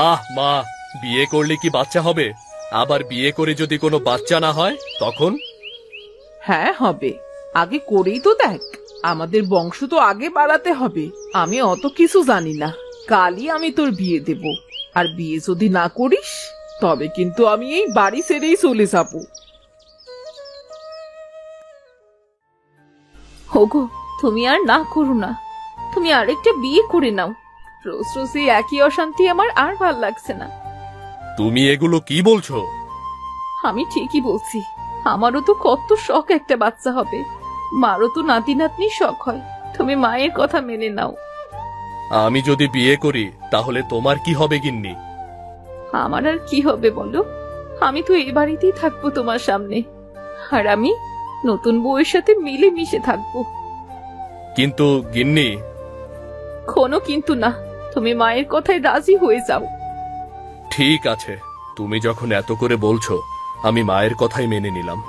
আহ মা, বিয়ে করলে কি বাচ্চা হবে? আবার বিয়ে করে যদি কোনো বাচ্চা না হয় তখন? হ্যাঁ হবে, আগে করেই তো দেখ। আমাদের বংশ তো আগে বাড়াতে হবে। আমি অত কিছু জানি না। কালই আমি তোর বিয়ে দেব। আর বিয়ে যদি না করিস তবে কিন্তু আমি এই বাড়ি ছেড়েই চলে যাব। ওগো, তুমি আর না করো না। তুমি আরেকটা বিয়ে করে নাও। রোজ রোজ এই একই অশান্তি আমার আর ভাল লাগছে না। তুমি এগুলো কি বলছো? আমি ঠিকই বলছি। আমারও তো কত শখ একটা বাচ্চা হবে। মারও তো নাতি নাতনি শখ হয়। তুমি মায়ের কথা মেনে নাও। আমি যদি বিয়ে করি তাহলে তোমার কি হবে গিন্নি? আমার আর কি হবে বলো? আমি তো এই বাড়িতেই থাকবো তোমার সামনে। আর আমি নতুন বউয়ের সাথে মিলে মিশে থাকবো। কিন্তু গিন্নি। কোনো কিন্তু না, তুমি মায়ের কথায় রাজি হয়ে যাও। ঠিক আছে, তুমি যখন এত করে বলছো, আমি মায়ের কথাই মেনে নিলাম।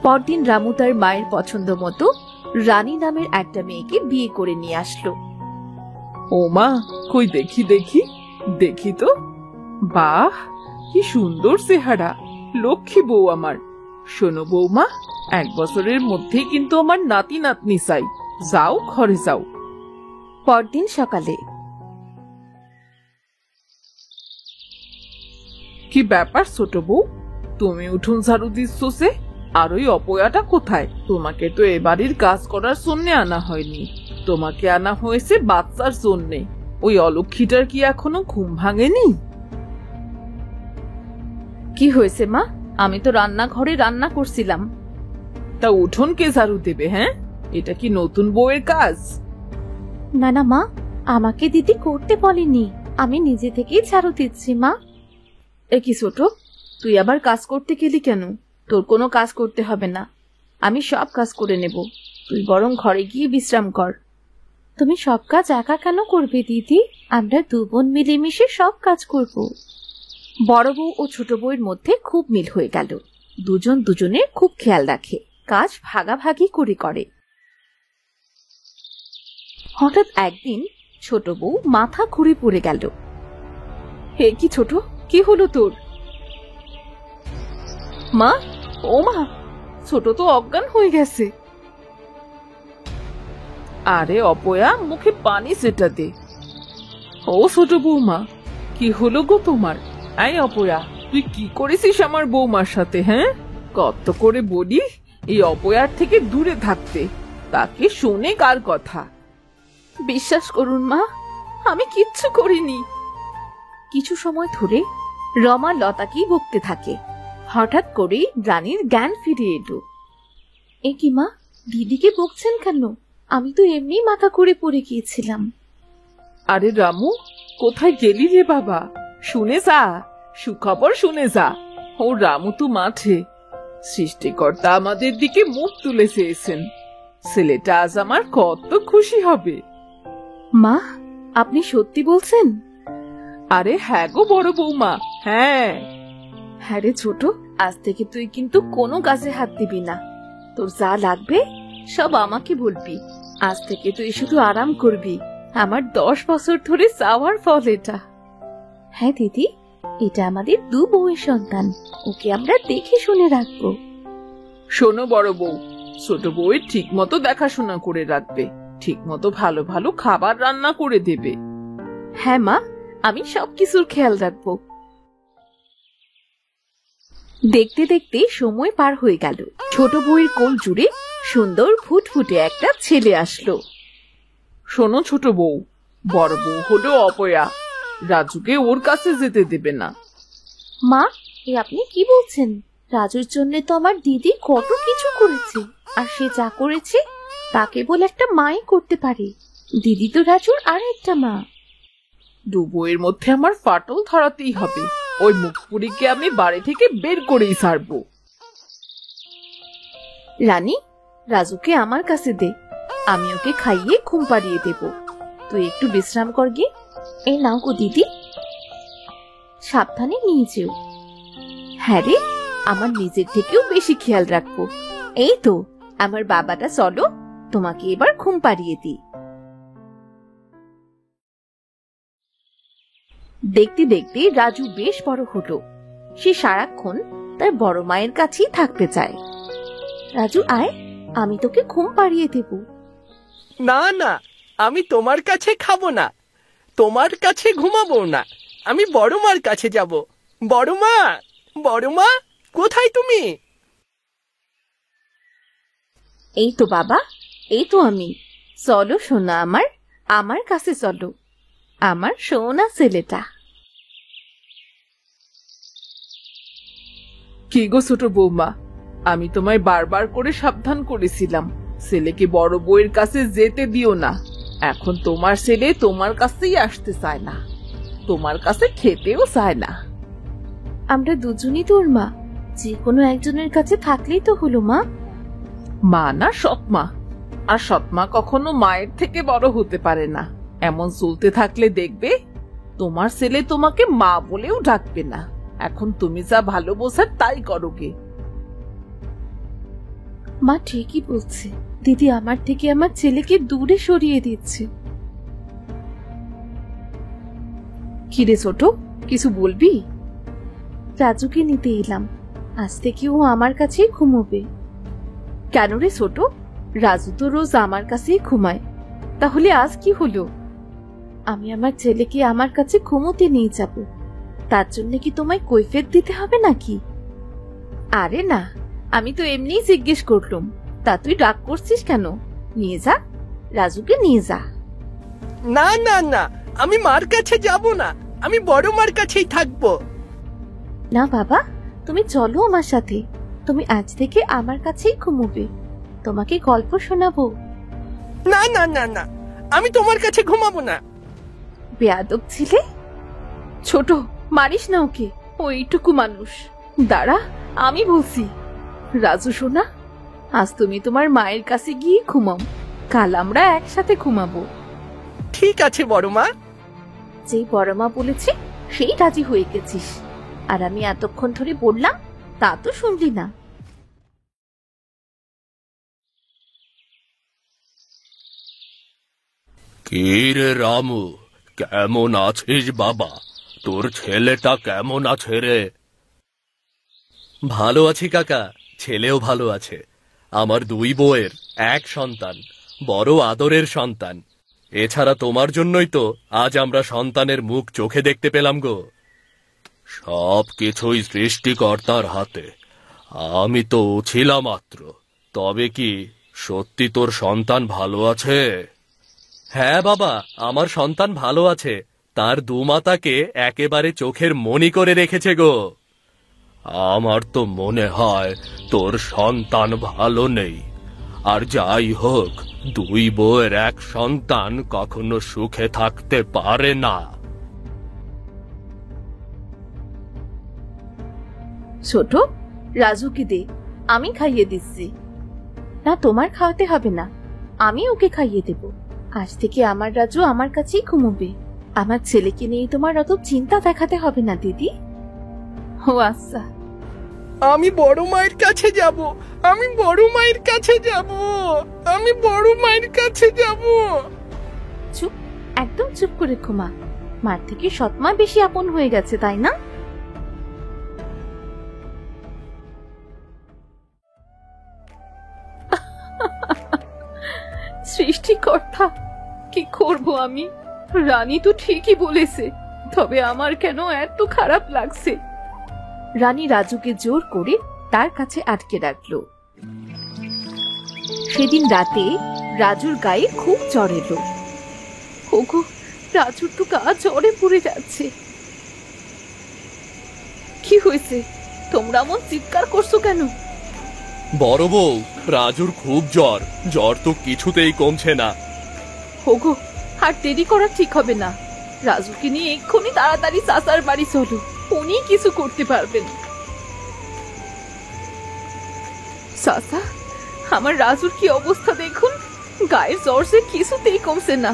পরদিন রামু তার মায়ের পছন্দ মতো রানী নামের একটা মেয়েকে বিয়ে করে নিয়ে আসলো। ও মা, কই দেখি দেখি দেখি তো। বাহ, কি সুন্দর চেহারা, লক্ষ্মী বউ আমার। শোনো বৌমা, 1 বছরের মধ্যেই কিন্তু আমার নাতি নাতনি চাই। যাও ঘরে যাও। পরদিন সকালে। কি ব্যাপার ছোট বউ, তুমি উঠুন ঝাড়ু দিচ্ছ যে? আর ওই অপয়াটা কোথায়? তোমাকে তো এ বাড়ির কাজ করার জন্য আনা হয়নি, তোমাকে আনা হয়েছে বাচ্চার জন্যে। ওই অলক্ষীটার কি এখনো ঘুম ভাঙেনি? কি হয়েছে মা? আমি তো রান্নাঘরে রান্না করছিলাম। তা উঠোন কে ঝাড়ু দেবে? হ্যাঁ, এটা কি নতুন বউয়ের কাজ? না না মা, আমাকে দিদি করতে বলেনি। আমি নিজে থেকেই ঝাড়ু দিচ্ছি মা। এ কি ছোট, তুই আবার কাজ করতে গেলি কেন? তোর কোনো কাজ করতে হবে না, আমি সব কাজ করে নেব। তুই বরং ঘরে গিয়ে বিশ্রাম কর। তুমি সব কাজ একা কেন করবে দিদি? আমরা 2 বোন মিলেমিশে সব কাজ করব। বড় বউ ও ছোট বউয়ের মধ্যে খুব মিল হয়ে গেল। দুজন দুজনের খুব খেয়াল রাখে, কাজ ভাগাভাগি করে। হঠাৎ একদিন ছোট বউ মাথা ঘুরে পড়ে গেল। হে কি ছোট, কি হলো তোর? মা, ও মা, ছোট তো অজ্ঞান হয়ে গেছে। আরে অপয়া, মুখে পানি সেটা দে। ও ছোট বৌমা, কি হলো গো তোমার? এই অপয়া, তুই কি করেছিস আমার বৌমার সাথে? হ্যাঁ, কত করে বলি এই অপয়ার থেকে দূরে থাকতে, তাকে শুনে কার কথা? বিশ্বাস করুন মা, আমি কিচ্ছু করিনি। কিছু সময় ধরে রমা লতাকেই বকতে থাকে। হঠাৎ করেই রানীর জ্ঞান ফিরে এলো। এ কি মা, দিদিকে বকছেন কেন? আমি তো এমনি মাথা করে পড়ে গিয়েছিলাম। আরে রামু, কোথায় গেলি রে বাবা? শুনে যা, সুখবর শুনে যা। ও রামু তো মাঠে। সৃষ্টিকর্তা আমাদের দিকে মুখ তুলে চেয়েছেন। ছেলেটা আজ আমার কত খুশি হবে। মা, আপনি সত্যি বলছেন? আরে হ্যাঁ গো বড় বৌমা, হ্যাঁ। হ্যাঁ রে ছোট, আজ থেকে তুই কিন্তু কোনো কাজে হাত দিবি না। তোর যা লাগবে সব আমাকে বলবি। আজ থেকে তুই শুধু আরাম করবি। আমার 10 বছর ধরে চাওয়ার ফল এটা। হ্যাঁ দিদি, এটা আমাদের 2 বউয়ের সন্তান। ওকে আমরা দেখে শুনে রাখবো। শোনো বড় বউ, ছোট বউয়ের ঠিক মতো দেখাশোনা করে রাখবে। ঠিক মতো ভালো ভালো খাবার রান্না করে দেবে। হ্যাঁ মা, আমি সবকিছুর খেয়াল রাখবো। দেখতে দেখতে সময় পার হয়ে গেল। ছোট বউয়ের কোল জুড়ে সুন্দর ফুটফুটে একটা ছেলে আসলো। শোনো ছোট বউ, বড় বউ হলো অপয়া। রাজুকে ওর কাছে যেতে দেবে না। মা, এ আপনি কি বলছেন? রাজুর জন্য তো আমার দিদি কত কিছু করেছে, আর সে যা করেছে তা কেবল একটা মাই করতে পারে। দিদি তো রাজুর আর একটা মা। 2 বউয়ের মধ্যে আমার ফাটল ধরাতেই হবে। ওই মুখপুরীকে আমি বাড়ি থেকে বের করেই ছাড়বো। রানী, রাজুকে আমার কাছে দে। আমি ওকে খাইয়ে ঘুম পাড়িয়ে দেব। তুই একটু বিশ্রাম কর গিয়ে। এই নাও গো দিদি, সাবধানে নিয়ে যেও। হ্যাঁ রে, আমার নিজের থেকেও বেশি খেয়াল রাখবো। এই তো আমার বাবাটা, চলো তোমাকে এবার ঘুম পাড়িয়ে দিই। দেখতে দেখতে রাজু বেশ বড় হলো। সে সারাক্ষণ তার বড় মায়ের কাছেই থাকতে চায়। রাজু আয়, আমি তোকে ঘুম পাড়িয়ে দেব। না না, আমি তোমার কাছে খাবো না, তোমার কাছে ঘুমাবো না। আমি বড় মার কাছে যাব। বড় মা, বড় মা, কোথায় তুমি? এই তো বাবা, এই তো আমি। চলো সোনা আমার, আমার কাছে চলো, আমার সোনা ছেলেটা। কি গো ছোট বৌমা, আমি তোমায় বারবার করে সাবধান করেছিলাম, ছেলেকে বড় বউয়ের কাছে যেতে দিও না। এখন তোমার ছেলে তোমার কাছেই আসতে চায় না, তোমার কাছে খেতেও চায় না। আমরা দুজনই তোর মা, যে কোনো একজনের কাছে থাকলেই তো হলো মা। মা না সৎমা, আর সৎমা কখনো মায়ের থেকে বড় হতে পারে না। এমন চলতে থাকলে দেখবে তোমার ছেলে তোমাকে মা বলেও ডাকবে না। এখন তুমি যা ভালো বোঝার তাই করো গে। মা ঠিকই বলছে, দিদি আমার থেকে আমার ছেলেকে দূরে সরিয়ে দিচ্ছে। কিরে ছোট, কিছু বলবি? রাজুকে নিতে এলাম, আজ থেকে ও আমার কাছেই ঘুমোবে। কেন রে ছোট? রাজু তো রোজ আমার কাছেই ঘুমায়, তাহলে আজ কি হলো? আমি আমার ছেলেকে আমার কাছে ঘুমোতে নিয়ে যাব, তার জন্য কি তোমায় কৈফিয়ত দিতে হবে নাকি? আরে না, আমি তো এমনিই জিজ্ঞেস করলাম। তা তুই রাগ করছিস কেন? নিয়ে যা, রাজুকে নিয়ে যা। না না না, আমি মার কাছে যাব না, আমি বড় মার কাছেই থাকবো। না বাবা, তুমি চলো আমার সাথে। তুমি আজ থেকে আমার কাছেই ঘুমোবে, তোমাকে গল্প শোনাবো। না না না না, আমি তোমার কাছে ঘুমাবো না। বেয়াদব ছিলে। ছোট, মারিস না ওকে, ওইটুকু মানুষ। দাঁড়া, আমি বলছি। রাজু সোনা, আজ তুমি তোমার মায়ের কাছে গিয়ে ঘুমাও, কাল আমরা একসাথে ঘুমাবো। ঠিক আছে বড় মা। যেই বড় মা বলেছে সেই রাজি হয়ে গেছিস, আর আমি এতক্ষণ ধরে বললাম তা তো শুনলি না। কি রে রামু, কেমন আছিস বাবা? তোর ছেলেটা কেমন আছে রে? ভালো আছি কাকা, ছেলেও ভালো আছে। আমার 2 বউয়ের এক সন্তান, বড় আদরের সন্তান। এছাড়া তোমার জন্যই তো আজ আমরা সন্তানের মুখ চোখে দেখতে পেলাম গো। সব কিছুই সৃষ্টিকর্তার হাতে। আমি তো ছিলাম মাত্র। তবে কি সত্যি তোর সন্তান ভালো আছে? হ্যাঁ বাবা, আমার সন্তান ভালো আছে। তার 2 মাতাকে একেবারে চোখের মণি করে রেখেছে গো। আমার তো মনে হয় তোর সন্তান ভালো নেই। আর যাই হোক, দুই বউয়ের এক সন্তান কখনো সুখে থাকতে পারে না। ছোট, রাজুকে দে, আমি খাইয়ে দিচ্ছি। না, তোমার খাওয়াতে হবে না, আমি ওকে খাইয়ে দেব। আজ থেকে আমার রাজু আমার কাছেই ঘুমোবে। আমার ছেলেকে নিয়ে তোমার অত চিন্তা দেখাতে হবে না দিদি। ও আচ্ছা। আমি বড় মায়ের কাছে যাব, আমি বড় মায়ের কাছে যাব, আমি বড় মায়ের কাছে যাব। চুপ, একদম চুপ করে ঘুমা। মার থেকে সৎমা বেশি আপন হয়ে গেছে, তাই না? সৃষ্টিকর্তা, কি করব আমি? রানী তো ঠিকই বলেছে, তবে আমার কেন এত খারাপ লাগছে। রানী রাজুকে জোর করে তার কাছে আটকে রাখলো। সেদিন রাতে রাজুর গায়ে খুব জ্বর এলো। ওগো, রাজুর তো গা জ্বরে পড়ে যাচ্ছে। কি হয়েছে? তোমরা এমন চিৎকার করছো কেন? বড় বউ, রাজুর খুব জ্বর, জ্বর তো কিছুতেই কমছে না। ওগো, আর দেরি করা ঠিক হবে না। রাজুকে নিয়ে এক্ষুনি তাড়াতাড়ি চাচার বাড়ি চলো, উনি কিছু করতে পারবেন। চাচা, আমার রাজুর কি অবস্থা দেখুন, গায়ের জ্বর সে কিছুতেই কমছে না।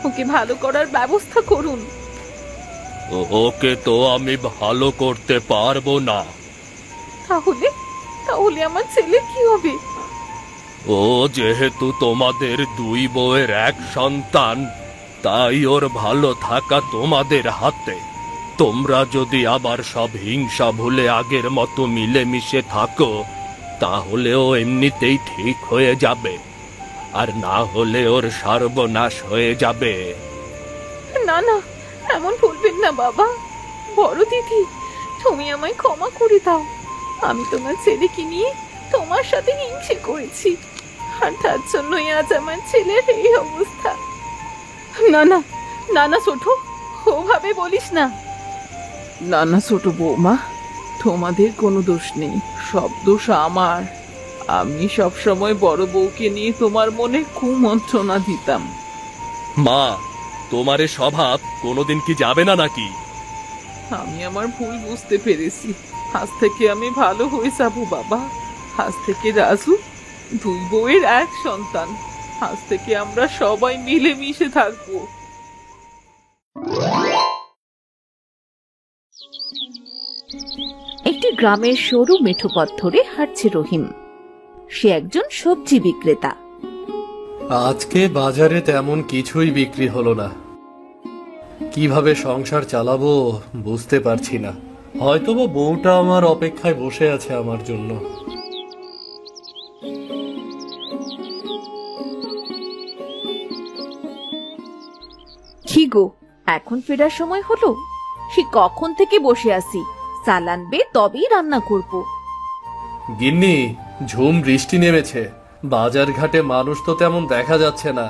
ওকে ভালো করার ব্যবস্থা করুন। ওকে তো আমি ভালো করতে পারবো না। তাহলে তাহলে আমার ছেলে কি হবে? ও যেহেতু তোমাদের দুই বউয়ের এক সন্তান, তাই ওর ভালো থাকা তোমাদের হাতে। তোমরা যদি আবার সব হিংসা ভুলে আগের মতো মিলেমিশে থাকো, তাহলে ও এমনিতেই ঠিক হয়ে যাবে, আর না হলে ওর সর্বনাশ হয়ে যাবে। না না, এমন বলবেন না বাবা। বড় দিদি, তুমি আমায় ক্ষমা করে দাও। আমি তোমার ছেলেকে নিয়ে তোমার সাথে হিংসে করেছি, আর তার জন্যই আজ আমার ছেলের এই অবস্থা। না না না না ছোট, ওভাবে বলিস না। না না ছোট বৌমা, তোমাদের কোনো দোষ নেই, সব দোষ আমার। আমি সব সময় বড় বউকে নিয়ে তোমার মনে কুমন্ত্রণা দিতাম। মা, তোমার এ স্বভাব কোনোদিন কি যাবে না নাকি? আমি আমার ভুল বুঝতে পেরেছি। আজ থেকে আমি ভালো হয়ে যাবো বাবা। আজ থেকে রাজু দুই বউয়ের এক সন্তান। আজ থেকে আমরা সবাই মিলেমিশে থাকবো। একটি গ্রামের সরু মেঠো পথ ধরে হাঁটছে রহিম। সে একজন সবজি বিক্রেতা। আজকে বাজারে তেমন কিছুই বিক্রি হলো না। কিভাবে সংসার চালাবো বুঝতে পারছি না। হয়তোবা বউটা আমার অপেক্ষায় বসে আছে আমার জন্য। কি গো, এখন ফেরার সময় হলো? সে কখন থেকে বসে আছি, চাল আনবে তবেই রান্না করব। গিন্নি, ঝুম বৃষ্টি নেমেছে, বাজার ঘাটে মানুষ তো তেমন দেখা যাচ্ছে না।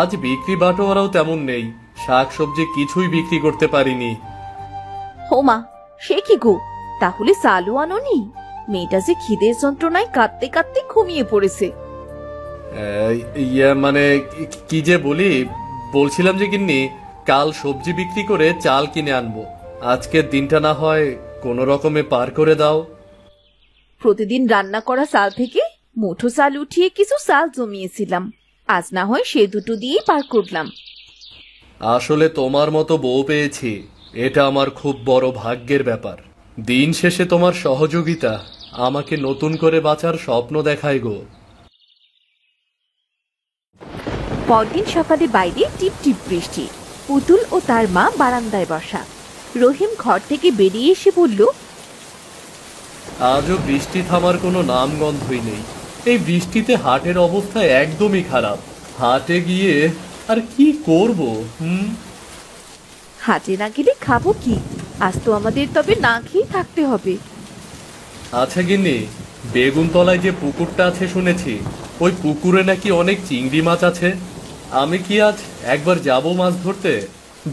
আজ বিক্রি বাটোয়ারাও তেমন নেই, শাকসবজি কিছুই বিক্রি করতে পারিনি। হোমা, সে কি গো, তাহলে চালও আনোনি? মেয়েটা যে খিদের যন্ত্রণায় কাঁদতে কাঁদতে ঘুমিয়ে পড়েছে। মানে কি যে বলছিলাম যে গিন্নি, কাল সবজি বিক্রি করে চাল কিনে আনবো। আজকের দিনটা না হয় কোনো রকমে পার করে দাও। প্রতিদিন রান্না করা চাল থেকে মুঠো চাল উঠিয়ে কিছু চাল জমিয়েছিলাম, আজ না হয় সে দুটো দিয়েই পার করলাম। আসলে তোমার মতো বউ পেয়েছি, এটা আমার খুব বড় ভাগ্যের ব্যাপার। দিন শেষে তোমার সহযোগিতা আমাকে নতুন করে বাঁচার স্বপ্ন দেখায় গো। পরদিন সকালে বাইরে টিপ টিপ বৃষ্টি। পুতুল ও তার মা বারান্দায় বসা। রহিম ঘর থেকে বেরিয়ে এসে বলল, আজও বৃষ্টি থামার কোনো নামগন্ধই নেই। এই বৃষ্টিতে হাটের অবস্থা একদমই খারাপ। হাটে গিয়ে আর কি করব? হাটে না গেলে খাবো কি? আজ তো আমাদের তবে না খেয়ে থাকতে হবে। আচ্ছা গিন্নি, বেগুনতলায় যে পুকুরটা আছে শুনেছি, ওই পুকুরে নাকি অনেক চিংড়ি মাছ আছে। আমি কি আজ একবার যাব মাছ ধরতে?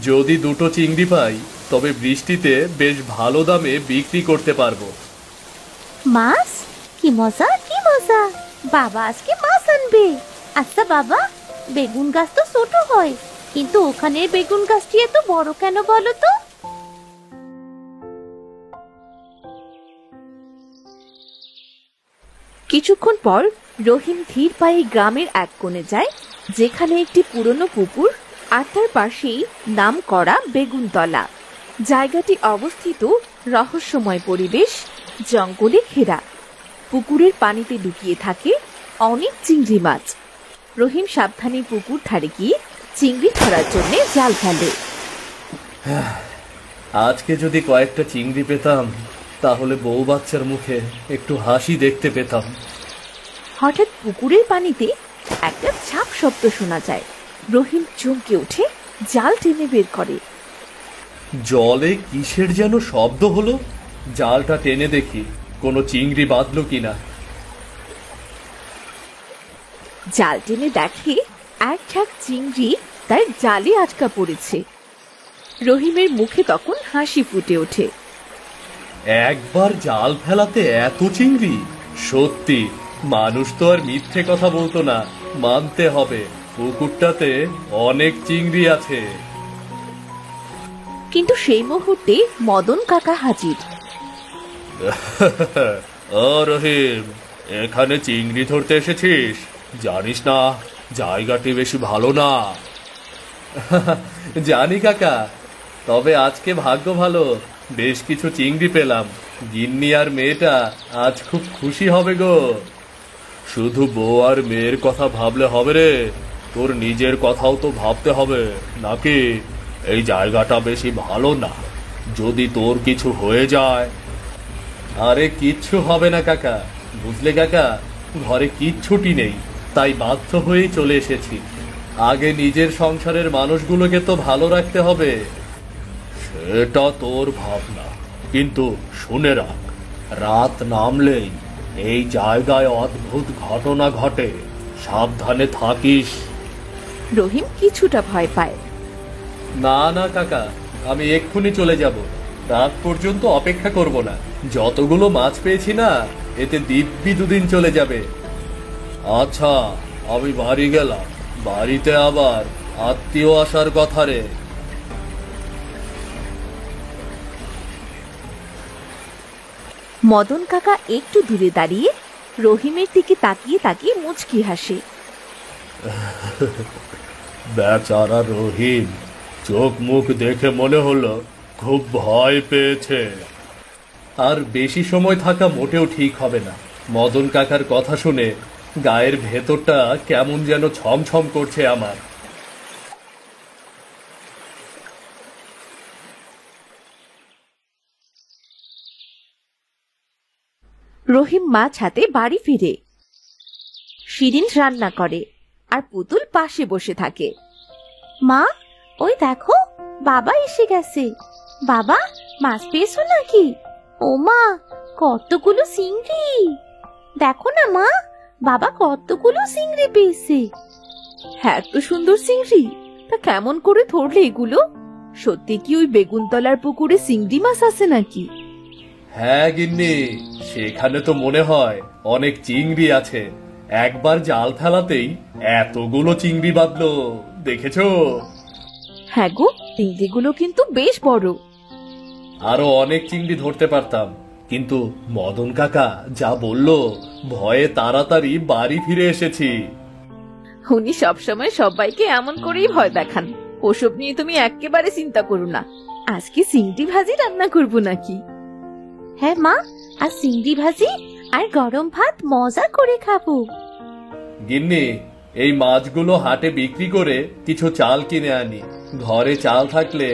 যদি দুটো চিংড়ি পাই তবে বৃষ্টিতে বেশ ভালো দামে বিক্রি করতে পারবো। মাছ? কি মজা, কি মজা! বাবা আজকে মাছ আনবে। আচ্ছা বাবা, বেগুন গাছ তো ছোট হয়, কিন্তু ওখানের বেগুন গাছটি এত বড় কেন বলো তো? কিছুক্ষণ পর রহিম ধীর পায়ে গ্রামের এক কোণে যায়, যেখানে একটি পুরনো পুকুর আর তার পাশেই নাম করা বেগুনতলা। জায়গাটি অবস্থিত রহস্যময় পরিবেশ, জঙ্গলে ঘেরা। পুকুরের পানিতে লুকিয়ে থাকে অনেক চিংড়ি মাছ। রহিম সাবধানে পুকুর ধারে গিয়ে চিংড়ি ধরার জন্য জাল ফেলে। আজকে যদি কয়েকটা চিংড়ি পেতাম তাহলে বউ বাচ্চার মুখে একটু হাসি দেখতে পেতাম। হঠাৎ পুকুরের পানিতে একটা ঝাপ শব্দ শোনা যায়। রহিম চমকে উঠে জাল টেনে বের করে। জলে কিসের যেন শব্দ হলো। জালটা টেনে দেখি কোনো চিংড়ি বাঁধলো কিনা। জাল টেনে দেখে এক ঝাঁক চিংড়ি তার জালে আটকা পড়েছে। রহিমের মুখে তখন হাসি ফুটে ওঠে। একবার জাল ফেলাতে এত চিংড়ি! সত্যি, মানুষ তো আর মিথ্যে কথা বলতো না, মানতে হবে পুকুরটাতে অনেক চিংড়ি আছে। কিন্তু সেই মুহূর্তে মদন কাকা হাজির। ও রহিম, এখানে চিংড়ি ধরতে এসেছিস? জানিস না জায়গাটি বেশি ভালো না? জানি কাকা, তবে আজকে ভাগ্য ভালো, বেশ কিছু চিংড়ি পেলাম। গিন্নি আর মেয়েটা আজ খুব খুশি হবে গো। শুধু বউ আর মেয়ের কথা ভাবলে হবে রে, তোর নিজের কথাও তো ভাবতে হবে নাকি? এই জায়গাটা বেশি ভালো না, যদি তোর কিছু হয়ে যায়। আরে কিচ্ছু হবে না কাকা, বুঝলে কাকা, ঘরে কিচ্ছুটি নেই, তাই বাধ্য হয়েই চলে এসেছি। আগে নিজের সংসারের মানুষগুলোকে তো ভালো রাখতে হবে। সেটা তোর ভাবনা, কিন্তু শুনে রাখ, রাত নামলেই এই জায়গায় অদ্ভুত ঘটনা ঘটে, সাবধানে থাকিস। রহিম কিছুটা ভয় পায়। না না কাকা, আমি এক্ষুনি চলে যাব, রাত পর্যন্ত অপেক্ষা করব না। যতগুলো মাছ পেয়েছি না, এতে দিব্যি দুদিন চলে যাবে। আচ্ছা, আমি বাড়ি গেলাম, বাড়িতে আবার আত্মীয় আসার কথা রে। মদন কাকা একটু দূরে দাঁড়িয়ে রহিমের দিকে তাকিয়ে তাকিয়ে মুচকি হাসে। বেচারা রহিম, চোখ মুখ দেখে মনে হলো খুব ভয় পেয়েছে। আর বেশি সময় থাকা মোটেও ঠিক হবে না। মদন কাকার কথা শুনে গায়ের ভেতরটা কেমন যেন ছমছম করছে আমার। রহিম মাছ হাতে বাড়ি ফিরে। শিরিন রান্না করে আর পুতুল পাশে বসে থাকে। মা, ওই দেখো বাবা এসে গেছে। বাবা, মাছ পেয়েছো নাকি? ও মা, কতগুলো চিংড়ি! দেখো না মা, বাবা কতগুলো চিংড়ি পেয়েছে। হ্যাঁ, এত সুন্দর চিংড়ি! তা কেমন করে ধরলে এগুলো? সত্যি কি ওই বেগুনতলার পুকুরে চিংড়ি মাছ আছে নাকি? হ্যাঁ গিন্নি, সেখানে তো মনে হয় অনেক চিংড়ি আছে। একবার জাল ফেলাতেই এতগুলো চিংড়ি বাঁধলো, দেখেছো? হ্যাঁ গো, চিংড়িগুলো কিন্তু বেশ বড়। আরো অনেক চিংড়ি ধরতে পারতাম, কিন্তু মদন কাকা যা বললো, ভয়ে তাড়াতাড়ি বাড়ি ফিরে এসেছি। উনি সবসময় সবাইকে এমন করেই ভয় দেখান। ওসব নিয়ে তুমি একেবারে চিন্তা করো না। আজকে চিংড়ি ভাজি রান্না করবো নাকি? হ্যাঁ মা, আর চিংড়ি ভাজি আর গরম ভাত মজা করে খাবো। গিন্নি, এই মাছগুলো হাটে বিক্রি করে কিছু চাল কিনে আনি। ঘরে চাল থাকলে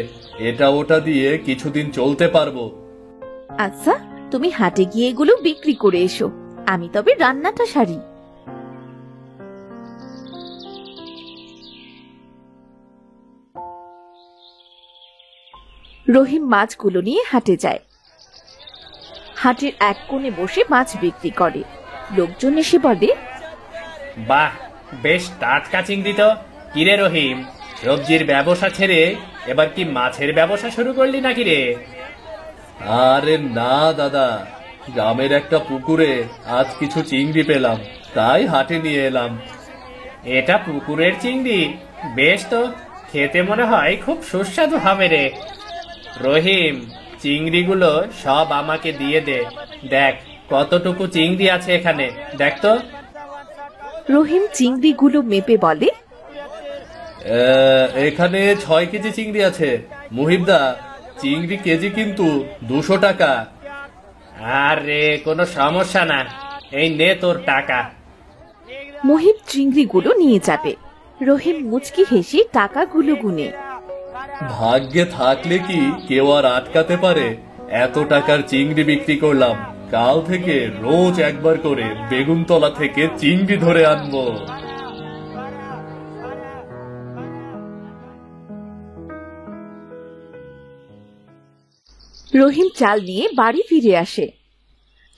এটা ওটা দিয়ে কিছুদিন চলতে পারবো। আচ্ছা, তুমি হাটে গিয়ে এগুলো বিক্রি করে এসো, আমি তবে রান্নাটা সারি। রহিম মাছগুলো নিয়ে হাটে যায়। হাটের এক কোণে বসে মাছ বিক্রি করে। লোকজন এসে বলে, বাহ, বেশ টাটকা চিংড়ি তো। কিরে রহিম, সবজির ব্যবসা ছেড়ে এবার কি মাছের ব্যবসা শুরু করলি নাকি রে? আরে না দাদা, গ্রামের একটা পুকুরে আজ কিছু চিংড়ি পেলাম, তাই হাটে নিয়ে এলাম। এটা পুকুরের চিংড়ি, বেশ তো, খেতে মনে হয় খুব সুস্বাদু হবে রে। রহিম, চিংড়িগুলো সব আমাকে দিয়ে দে। দেখ কতটুকু চিংড়ি আছে এখানে, দেখ তো। রহিম চিংড়িগুলো মেপে বলে, এখানে 6 কেজি চিংড়ি আছে। মুহিবদা, চিংড়ি কেজি কিন্তু 200 টাকা। আরে কোনো সমস্যা না, এই নে তোর টাকা। মুহিব চিংড়িগুলো নিয়ে যাবে। রহিম মুচকি হেসে টাকাগুলো গুনে। ভাগ্যে থাকলে কি কেউ আর আটকাতে পারে? এত টাকার চিংড়ি বিক্রি করলাম, কাল থেকে রোজ একবার করে বেগুনতলা থেকে চিংড়ি ধরে আনবো। রহিম চাল নিয়ে বাড়ি ফিরে আসে।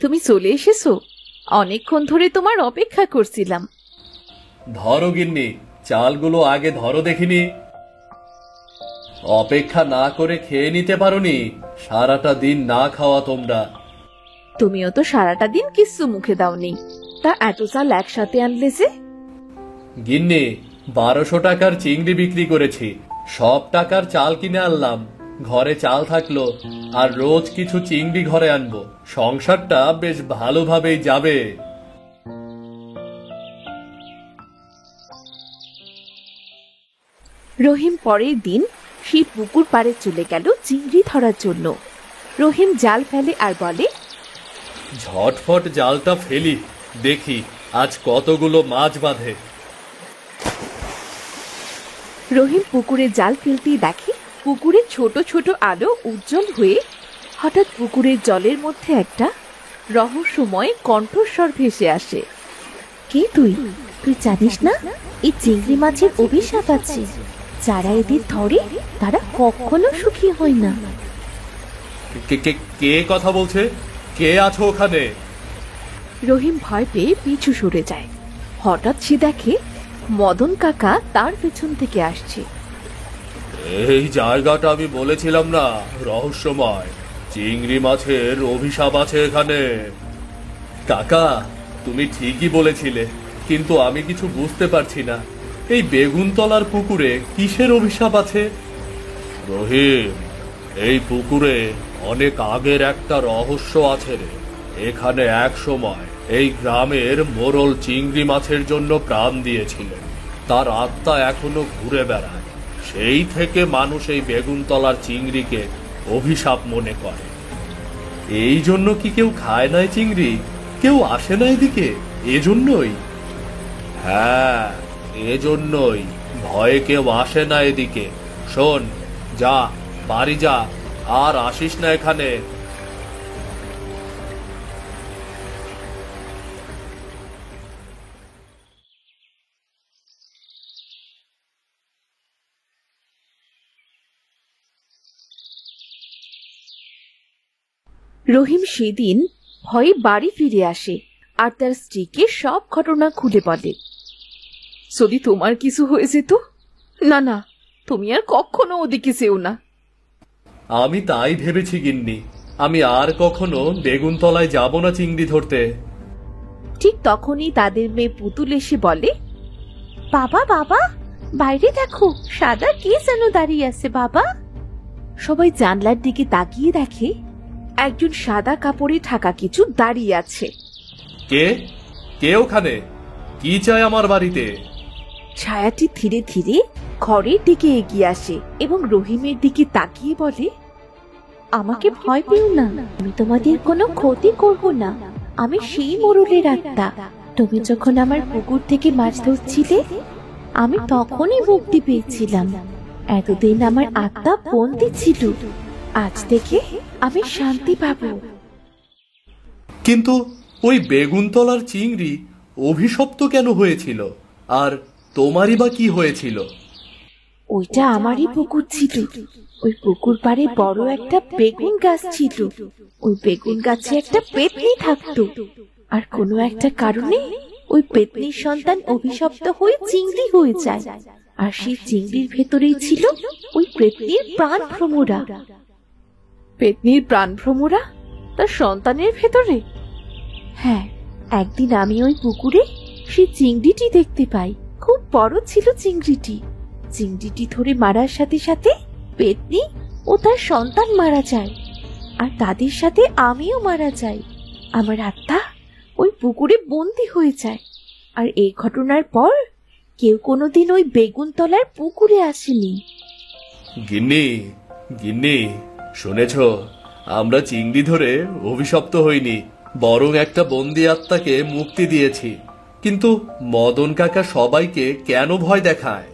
তুমি চলে এসেছো? অনেকক্ষণ ধরে তোমার অপেক্ষা করছিলাম। ধরো গিন্নি, চালগুলো আগে ধরো দেখিনি। অপেক্ষা না করে খেয়ে নিতে পারোনি? সারাটা দিন না খাওয়া তোমরা। তুমিও তো সারাটা দিন কিচ্ছু মুখে দাওনি, তা এত চাল একসাথে আনলে যে? গিন্নি, 1200 টাকার চিংড়ি বিক্রি করেছি, সব টাকার চাল কিনে আনলাম। ঘরে চাল থাকলো, আর রোজ কিছু চিংড়ি ঘরে আনবো। সংসারটা বেশ ভালোভাবেই যাবে। রহিম পরের দিন সেই পুকুর পাড়ে চলে গেল চিংড়ি ধরার জন্য। রহিম জাল ফেলে আর বলে, ঝটফট জালটা ফেলি, দেখি আজ কতগুলো মাছ বাঁধে। রহিম পুকুরে জাল ফেলতেই দেখে পুকুরে ছোট ছোট আলো উজ্জ্বল হয়ে হঠাৎ পুকুরের জলের মধ্যে একটা রহস্যময় কণ্ঠস্বর ভেসে আসে। কে তুই? তুই জানিস না এই চিংড়ি মাছের অভিশাপ আছে, যারা এদের ধরে তারা কখনো সুখী হয় না। কে কথা বলছে? কে আছো ওখানে? রহিম ভয় পেয়ে পিছু সরে যায়। হঠাৎ সে দেখে মদন কাকা তার পেছন থেকে আসছে। এই জায়গাটা আমি বলেছিলাম না রহস্যময়, চিংড়ি মাছের অভিশাপ আছে এখানে। কাকা, তুমি ঠিকই বলেছিলে, কিন্তু আমি কিছু বুঝতে পারছি না, এই বেগুনতলার পুকুরে কিসের অভিশাপ আছে? রহিম, এই পুকুরে অনেক আগের একটা রহস্য আছে রে। এখানে এক সময় এই গ্রামের মোড়ল চিংড়ি মাছের জন্য প্রাণ দিয়েছিলেন। তার আত্মা এখনো ঘুরে বেড়ায়। সেই থেকে মানুষ এই বেগুনতলার চিংড়িকে অভিশাপ মনে করে। এই জন্য কি কেউ খায় না চিংড়ি? কেউ আসে না এদিকে এজন্যই? হ্যাঁ, এজন্যই ভয়ে কেউ আসে না এদিকে। শোন, যা বাড়ি যা, আর আসিস না এখানে। রহিম সেদিন ভয়ে বাড়ি ফিরে আসে আর তার স্ত্রীকে সব ঘটনা খুলে বলে। যদি তোমার কিছু হয়েছে তো? না না, তুমি আর কখনো ওদিকে যেও না। আমি তাই ভেবেছি গিন্নি, আমি আর কখনো বেগুনতলায় যাব না চিংড়ি ধরতে। ঠিক তখনই তাদের মেয়ে পুতুল এসে বলে, বাবা বাবা, বাইরে দেখো, সাদা কে যেন দাঁড়িয়ে আছে বাবা। সবাই জানলার দিকে তাকিয়ে দেখে একজন সাদা কাপড়ে ঢাকা কিছু দাঁড়িয়ে আছে। কে কে ওখানে? কি চাই আমার বাড়িতে? ছায়াটি ধীরে ধীরে ঘরের দিকে এগিয়ে আসে এবং রহিমের দিকে তাকিয়ে বলে, আমাকে ভয় পেও না, আমি তোমাদের কোনো ক্ষতি করব না। আমি সেই মোড়লের আত্মা। তুমি যখন আমার পুকুর থেকে মাছ ধরছিলে, আমি তখনই মুক্তি পেয়েছিলাম। এতদিন আমার আত্মা বন্দী ছিল, আজ থেকে আমি শান্তি পাবো। কিন্তু ওই বেগুনতলার চিংড়ি অভিশপ্ত কেন হয়েছিল? আর তোমারই বা কি হয়েছিল? ওইটা আমারই পুকুর ছিল। ওই পুকুর পাড়ে বড় একটা বেগুন গাছ ছিল। ওই বেগুন গাছে একটা পেতনি থাকতো, আর কোনো একটা কারণে ওই পেতনির সন্তান অভিশপ্ত হয়ে চিংড়ি হয়ে যায়। আর সেই চিংড়ির ভেতরেই ছিল ওই পেতনির প্রাণ ভ্রমরা। পেতনির প্রাণ ভ্রমরা তার সন্তানের ভেতরে? হ্যাঁ, একদিন আমি ওই পুকুরে সে চিংড়িটি দেখতে পাই। খুব বড় ছিল চিংড়িটি। চিংড়িটি ধরে মারার সাথে সাথে পেতনি ও তার সন্তান মারা যায়, আর তাদের সাথে আমিও মারা যাই। আমার আত্মা ওই পুকুরে বন্দি হয়ে যায়। আর এই ঘটনার পর কেউ কোনোদিন ওই বেগুনতলার পুকুরে আসেনি। গিন্নি, গিন্নি, শুনেছ, আমরা চিংড়ি ধরে অভিশপ্ত হইনি, বরং একটা বন্দি আত্মাকে মুক্তি দিয়েছি। কিন্তু মদন কাকা সবাইকে কেন ভয় দেখায়?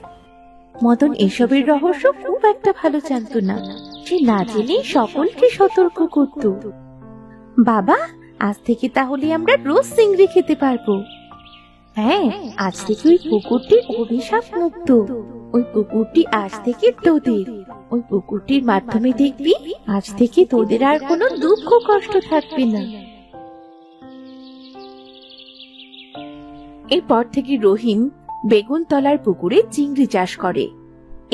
মদন এসবের রহস্য খুব একটা ভালো জানতো না। সে না জেনে সকলকে সতর্ক করত। বাবা, আজ থেকে তাহলে আমরা রোজ চিংড়ি খেতে পারবো। হ্যাঁ, আজ থেকে ওই পুকুরটি অভিশাপ মুক্ত। ওই পুকুরটি আজ থেকে তোদের। ওই পুকুরটির মাধ্যমে দেখবি আজ থেকে তোদের আর কোনো দুঃখ কষ্ট থাকবে না। এরপর থেকে রহিম বেগুনতলার পুকুরে চিংড়ি চাষ করে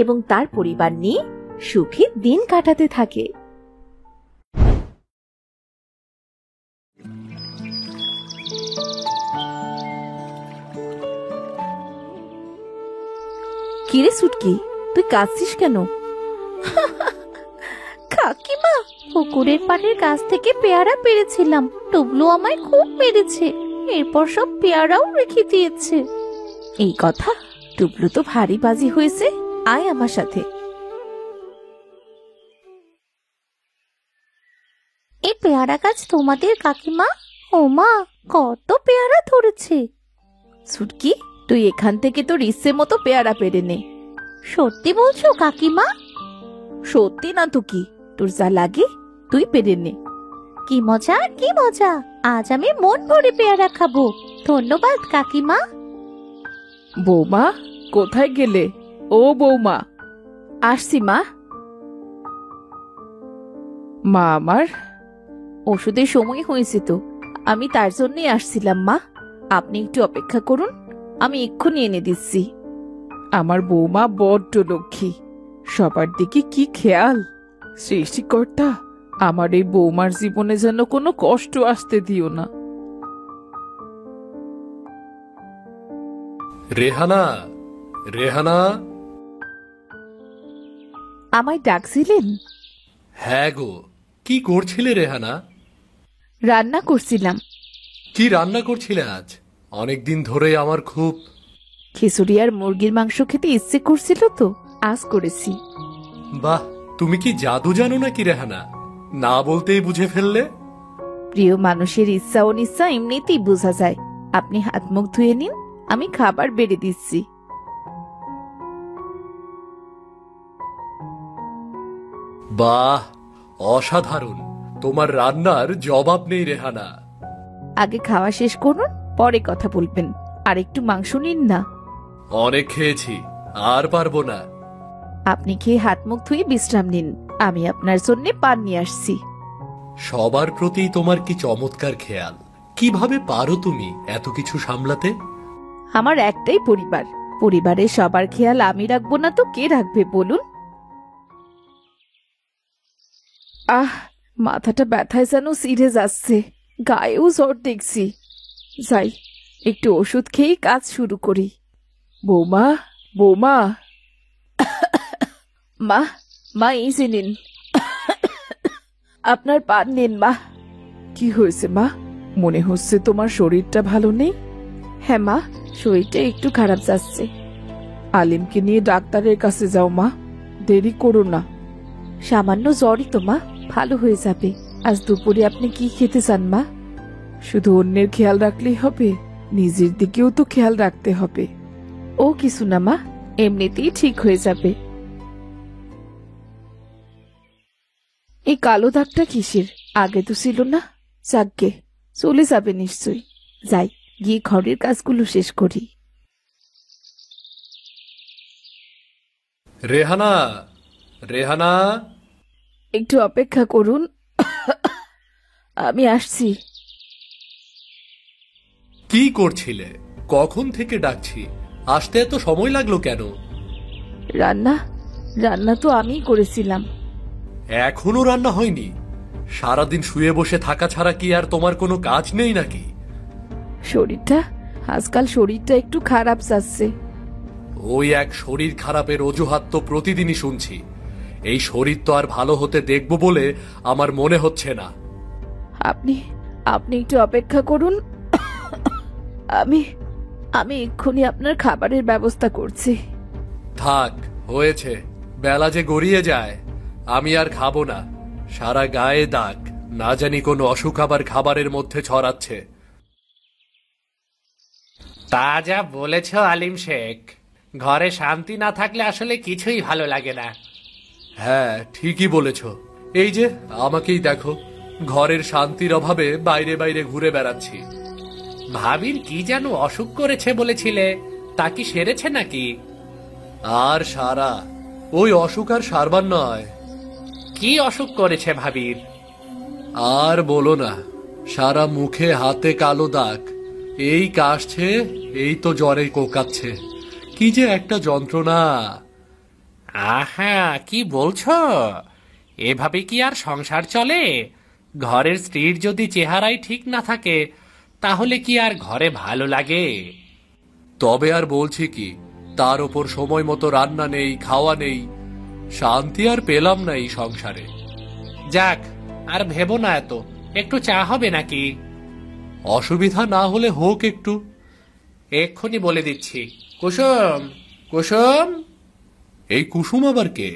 এবং তার পরিবার নিয়ে সুখে দিন কাটাতে থাকে। কিরে সুটকি, তুই কাঁদছিস কেন? কাকিমা, পুকুরের পাড়ের গাছ থেকে পেয়ারা পেড়েছিলাম, টুবলু আমায় খুব মেরেছে। এরপর সব পেয়ারাও রেখে দিয়েছে। এই কথা? টুবলু তো ভারী বাজি হয়েছে। আয় আমার সাথে। এই পেয়ারা গাছ তোমাদের কাকিমা? ও মা, কত পেয়ারা ধরেছে! সুটকি, তুই এখান থেকে তোর ইচ্ছে মতো পেয়ারা পেরে নে। সত্যি বলছো কাকিমা? সত্যি না তো কি, তোর যা লাগে তুই পেরে নে। কি মজা, কি মজা! আজ আমি মন ভরে পেয়ারা খাবো। ধন্যবাদ কাকিমা। বৌমা, কোথায় গেলে? ও বৌমা! আসছি মা। মা আমার, ওষুধের সময় হয়েছে তো, আমি তার জন্যই আসছিলাম মা। আপনি একটু অপেক্ষা করুন, আমি এক্ষুনি এনে দিচ্ছি। আমার বৌমা বড্ড লক্ষ্মী, সবার দিকে কি খেয়াল! সৃষ্টিকর্তা, আমার এই বৌমার জীবনে যেন কোনো কষ্ট আসতে দিও না। রেহানা, রেহানা! আমায় ডাকছিলেন? হ্যাঁ গো, কি করছিলে রেহানা? রান্না করছিলাম। কি রান্না করছিলে আজ? অনেকদিন ধরে আমার খুব খিচুড়ি আর মুরগির মাংস খেতে ইচ্ছে করছিল তো আজ করেছি। বাহ, তুমি কি জাদু জানো নাকি রেহানা? না বলতেই বুঝে ফেললে। প্রিয় মানুষের ইচ্ছা অনিচ্ছা এমনিতেই বোঝা যায়। আপনি হাত মুখ ধুয়ে নিন, আমি খাবার বেড়ে দিচ্ছি। বাহ, অসাধারণ! তোমার রান্নার জবাব নেই রেহানা। আগে খাওয়া শেষ করুন, পরে কথা বলবেন। আর একটু মাংস নিন না। অনেক খেয়েছি, আর পারবো না। আপনি খেয়ে হাত মুখ ধুয়ে বিশ্রাম নিন, আমি আপনার জন্য পান নিয়ে আসছি। সবার প্রতি তোমার কি চমৎকার খেয়াল! কিভাবে পারো তুমি এত কিছু সামলাতে? আমার একটাই পরিবার, পরিবারের সবার খেয়াল আমি রাখবো না তো কে রাখবে বলুন? আহ, মাথাটা ব্যথায় যেন সিরে যাচ্ছে, গায়েও জ্বর দেখছি। যাই, একটু ওষুধ খেয়েই কাজ শুরু করি। বৌমা, বৌমা! মা, মা এই যে নিন। আপনার পান নিন মা। কি হয়েছে মা? মনে হচ্ছে তোমার শরীরটা ভালো নেই। হ্যাঁ মা, শরীরটা একটু খারাপ যাচ্ছে। আলিমকে নিয়ে ডাক্তারের কাছে যাও মা, দেরি করো না। সামান্য জ্বরই তো মা, ভালো হয়ে যাবে। আজ দুপুরে আপনি কি খেতে চান মা? শুধু অন্যের খেয়াল রাখলেই হবে, নিজের দিকেও তো খেয়াল রাখতে হবে। ও কিছু না মা, এমনিতেই ঠিক হয়ে যাবে। এই কালো দাগটা কিসের? আগে তো ছিল না। যাকগে, চলে যাবে নিশ্চয়ই। যাই, গিয়ে ঘরের কাজগুলো শেষ করি। রেহানা, রেহানা! একটু অপেক্ষা করুন, আমি আসছি। কি করছিলে? কখন থেকে ডাকছি, আসতে এত সময় লাগলো কেন? রান্না রান্না তো আমিই করেছিলাম। এখনো রান্না হয়নি? সারাদিন শুয়ে বসে থাকা ছাড়া কি আর তোমার কোনো কাজ নেই নাকি? আজকাল শরীরটা একটু খারাপ যাচ্ছে। ওই এক শরীর খারাপের অজুহাত তো প্রতিদিনই শুনছি। এই শরীর তো আর ভালো হতে দেখব বলে আমার মনে হচ্ছে না। আপনি আপনি একটু অপেক্ষা করুন। আমি আমি এক্ষুনি আপনার খাবারের ব্যবস্থা করছি। থাক, হয়েছে, বেলা যে গড়িয়ে যায়। আমি আর খাবো না। সারা গায়ে দাগ, না জানি কোনো অসুখ আবার খাবারের মধ্যে ছড়াচ্ছে। তা যা বলেছ আলিম শেখ, ঘরে শান্তি না থাকলে আসলে কিছুই ভালো লাগে না। হ্যাঁ, ঠিকই বলেছ। এই যে আমাকেই দেখো, ঘরের শান্তির অভাবে বাইরে বাইরে ঘুরে বেড়াচ্ছি। ভাবির কি যেন অসুখ করেছে বলেছিলে, তা কি সেরেছে নাকি? আর সারা, ওই অসুখ আর সারবার নয়। কি অসুখ করেছে ভাবির? আর বলো না, সারা মুখে হাতে কালো দাগ, এই কাশছে, এই তো জ্বরে কোকাচ্ছে। কি যে একটা যন্ত্রণা! আহা, কি বলছো? এভাবে কি আর সংসার চলে? ঘরের স্ত্রীর যদি চেহারাই ঠিক না থাকে, তাহলে কি আর ঘরে ভালো লাগে? তবে আর বলছি কি, তার ওপর সময় মতো রান্না নেই, খাওয়া নেই। শান্তি আর পেলাম না এই সংসারে। যাক, আর ভেবো না এত। একটু চা হবে নাকি? অসুবিধা না হলে হোক একটু। এক্ষুনি বলে দিচ্ছি। কুসুম, কুসুম। এই কুসুম আবার কে?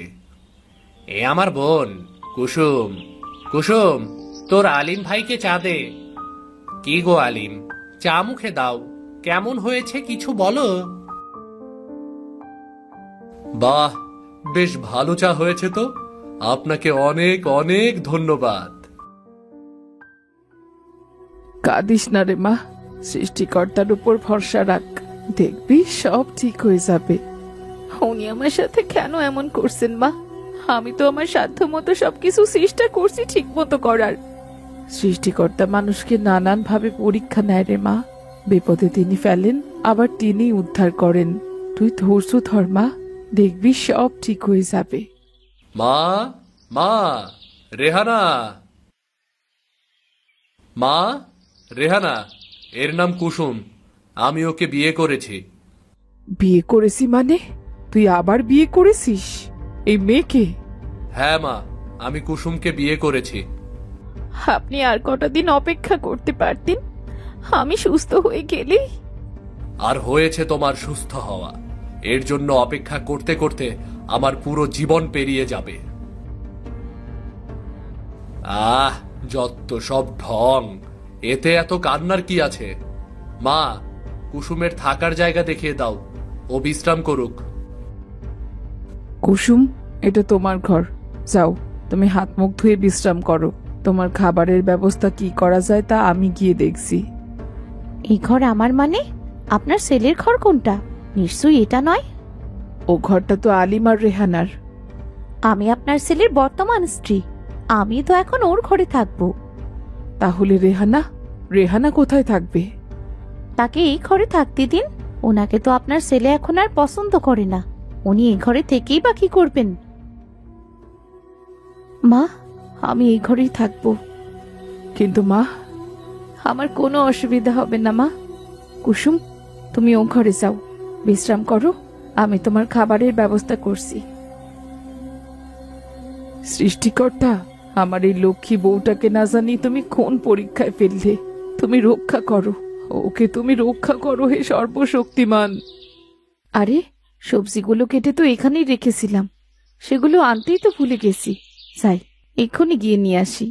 এ আমার বোন কুসুম। কুসুম, তোর আলিম ভাইকে চা দে। কি গো আলিম, চা মুখে দাও। কেমন হয়েছে কিছু বলো। বাহ, বেশ ভালো চা হয়েছে তো। আপনাকে অনেক অনেক ধন্যবাদ। কাঁদিস না রে মা, সৃষ্টিকর্তার উপর ভরসা রাখ, দেখবি সব ঠিক হয়ে যাবে। উনি আমার সাথে কেন এমন করছেন মা? আমি তো আমার সাধ্য মতো সবকিছু চেষ্টা করছি ঠিক মতো করার। সৃষ্টিকর্তা মানুষকে নানান ভাবে পরীক্ষা নেয় রে মা। বিপদে তিনি ফেলেন, আবার তিনি উদ্ধার করেন। তুই ধৈর্য ধর মা, দেখবি সব ঠিক হয়ে যাবে। মা, মা, রেহানা। মা, রেহানা, এর নাম কুসুম। আমি ওকে বিয়ে করেছি। বিয়ে করেছি মানে? তুই আবার বিয়ে করেছিস এই মেয়েকে? হ্যাঁ মা, আমি কুসুমকে বিয়ে করেছি। আপনি আর কটা দিন অপেক্ষা করতে পারতেন, আমি সুস্থ হয়ে গেলেই। আর হয়েছে তোমার সুস্থ হওয়া। এর জন্য অপেক্ষা করতে করতে আমার পুরো জীবন পেরিয়ে যাবে। যত সব ঢং। এতে এত কান্নার কি আছে? মা, কুসুমের থাকার জায়গা দেখিয়ে দাও, ও বিশ্রাম করুক। কুসুম, এটা তোমার ঘর, যাও তুমি হাত মুখ ধুয়ে বিশ্রাম করো। তোমার খাবারের ব্যবস্থা কি করা যায় তা আমি গিয়ে দেখছি। এই ঘর আমার মানে? আপনার ছেলের ঘর কোনটা? নিশ্চয়ই এটা নয়। ও ঘরটা তো আলিম আর রেহানার। আমি আপনার ছেলের বর্তমান স্ত্রী, আমি তো এখন ওর ঘরে থাকবো। তাহলে রেহানা? রেহানা কোথায় থাকবে? তাকে এই ঘরে থাকতে দিন। ওনাকে তো আপনার ছেলে এখন আর পছন্দ করে না। উনি এই ঘরে থেকেই বা কি করবেন? মা, আমি এই ঘরেই থাকবো। কিন্তু মা, আমার কোনো অসুবিধা হবে না মা। কুসুম, তুমি ও ঘরে যাও, বিশ্রাম করো, আমি তোমার খাবারের ব্যবস্থা করছি। সৃষ্টিকর্তা, আমার এই লক্ষ্মী বউটাকে না জানি তুমি কোন পরীক্ষায় ফেললে। তুমি রক্ষা করো, ওকে তুমি রক্ষা করো হে সর্বশক্তিমান। আরে, সবজিগুলো কেটে তো এখানেই রেখেছিলাম, সেগুলো আনতেই তো ভুলে গেছি। যাই, এক্ষুনি গিয়ে নিয়ে আসি।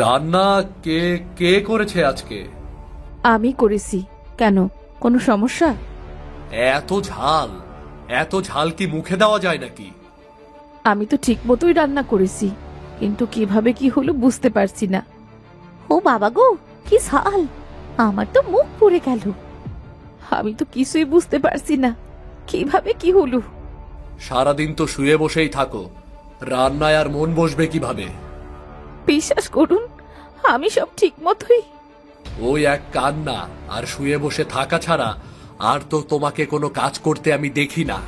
রান্না কে কে করেছে আজকে? আমি করেছি। কেন, কোনো সমস্যা? এত ঝাল, এত ঝাল কি মুখে দেওয়া যায় নাকি? আমি তো ঠিক মতোই রান্না করেছি, কিন্তু কিভাবে কি হলো বুঝতে পারছি না। ও বাবা গো, কি ঝাল! আমার তো মুখ পুড়ে গেল। আমি তো কিছুই বুঝতে পারছি না, কিভাবে কি হলো। সারাদিন তো শুয়ে বসেই থাকো, রান্নায় আর মন বসবে কিভাবে? বিশ্বাস করুন, আমি সব ঠিক মতোই। ওই এক কান্না আর শুয়ে বসে থাকা ছাড়া আর তো তোমাকে কোনো কাজ করতে আমি দেখি না।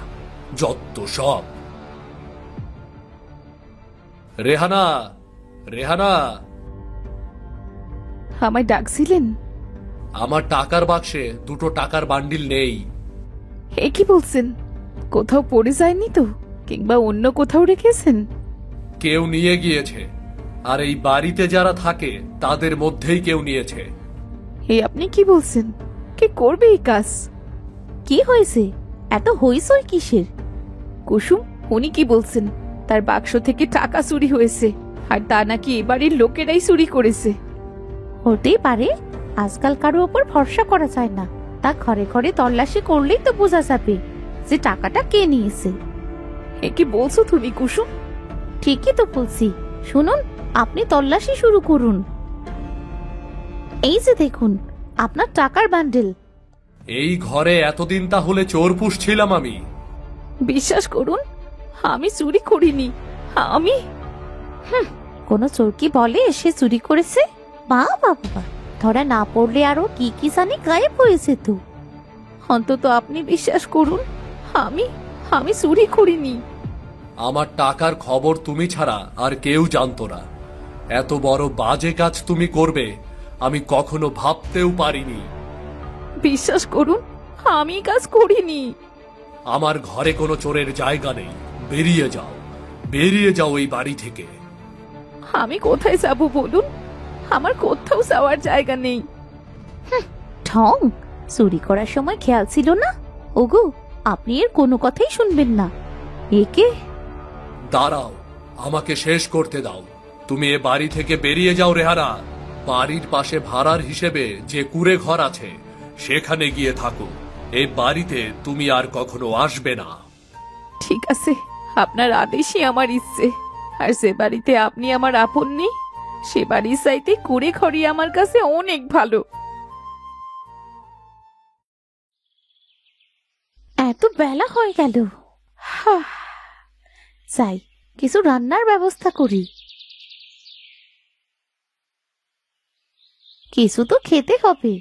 যত সব। রেহানা, রেহানা, আমায় ডাকছিলেন? আমার টাকার বাক্সে 2টো টাকার বান্ডিল নেই। এ কি বলছেন? কোথাও পড়ে যায়নি তো, কিংবা অন্য কোথাও রেখেছেন? কেউ নিয়ে গিয়েছে, আর এই বাড়িতে যারা থাকে তাদের মধ্যেই কেউ নিয়েছে। আপনি কি বলছেন? কে করবে এই কাজ? কি হয়েছে? এত হইচই কিসের? কুসুম, উনি কি বলছেন? তার বাক্স থেকে টাকা চুরি হয়েছে, আর তা নাকি এ বাড়ির লোকেরাই চুরি করেছে। হতেই পারে, আজকাল কারো ওপর ভরসা করা যায় না। তা ঘরে ঘরে তল্লাশি করলেই তো বোঝা যাবে যে টাকাটা কে নিয়েছে। এ কি বলছো তুমি কুসুম? ঠিকই তো বলছি। শুনুন, আপনি তল্লাশি শুরু করুন। এই যে দেখুন, আপনার টাকার বান্ডেল। এই ঘরে এতদিন তাহলে চোর পুষছিলাম আমি? বিশ্বাস করুন, আমি চুরি করিনি। আমি কোনো চোর কি বলে সে চুরি করেছে? বাবা বাবা, ধরা না পড়লে আরো কি কি জানি গায়েব হয়েছে তো। অন্তত আপনি বিশ্বাস করুন, আমি আমি চুরি করিনি। আমার টাকার খবর তুমি ছাড়া আর কেউ জানতো না। এত বড় বাজে কাজ তুমি করবে আমি কখনো ভাবতেও পারিনি। বিশ্বাস করুন, আমি কাজ করিনি। আমার ঘরে কোনো চোরের জায়গা নেই। বেরিয়ে যাও, বেরিয়ে যাও এই বাড়ি থেকে। আমি কোথায় যাব বলুন? আমার কোথাও যাওয়ার জায়গা নেই। ঠং, চুরি করার সময় খেয়াল ছিল না? ওগো, আপনি এর কোনো কথাই শুনবেন না। একে দাঁড়াও, আমাকে শেষ করতে দাও। তুমি এ বাড়ি থেকে বেরিয়ে যাও রেহানা। বাড়ির পাশে ভাড়ার হিসেবে যে কুড়ে ঘর আছে সেখানে গিয়ে থাকো। এই বাড়িতে তুমি আর কখনো আসবে না। ঠিক আছে, আপনার আদেশই আমার ইচ্ছে। আর যে বাড়িতে আপনি আমার আপন নেই, সে বাড়ির চাইতে কুড়ে ঘরই আমার কাছে অনেক ভালো। এত বেলা হয়ে গেল। যাই, কিছু রান্নার ব্যবস্থা করি। কিছু তো খেতে হবে।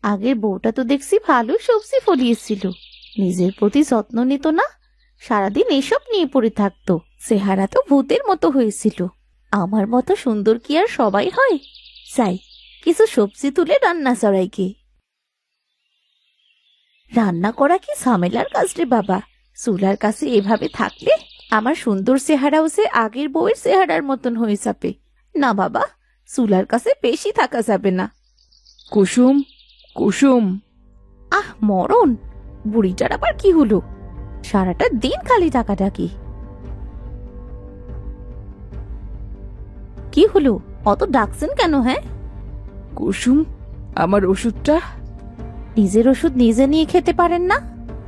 আগের বউটা তো দেখছি ভালো সবজি ফলিয়েছিল, নিজের প্রতি যত্ন নিত না, সারাদিন এসব নিয়ে পড়ে থাকতো। চেহারা তো ভূতের মতো হয়েছিল। আমার মতো সুন্দর কি আর সবাই হয়? যাই, কিছু সবজি তুলে রান্না চড়াইকে। রান্না করা কি ঝামেলার কাজ রে বাবা। চুলার কাছে এভাবে থাকলে আমার সুন্দর চেহারাও সে আগের বউয়ের চেহারার মতন হয়ে যাবে। না বাবা, চুলার কাছে বেশি থাকা যাবে না। কুসুম, কুসুম। মরণ, বুড়িটার আবার কি হলো? সারাটা দিন খালি ডাকাডাকি। কি হলো? অত ডাকছেন কেন? হ্যাঁ কুসুম, আমার ওষুধটা। নিজের ওষুধ নিজে নিয়ে খেতে পারেন না?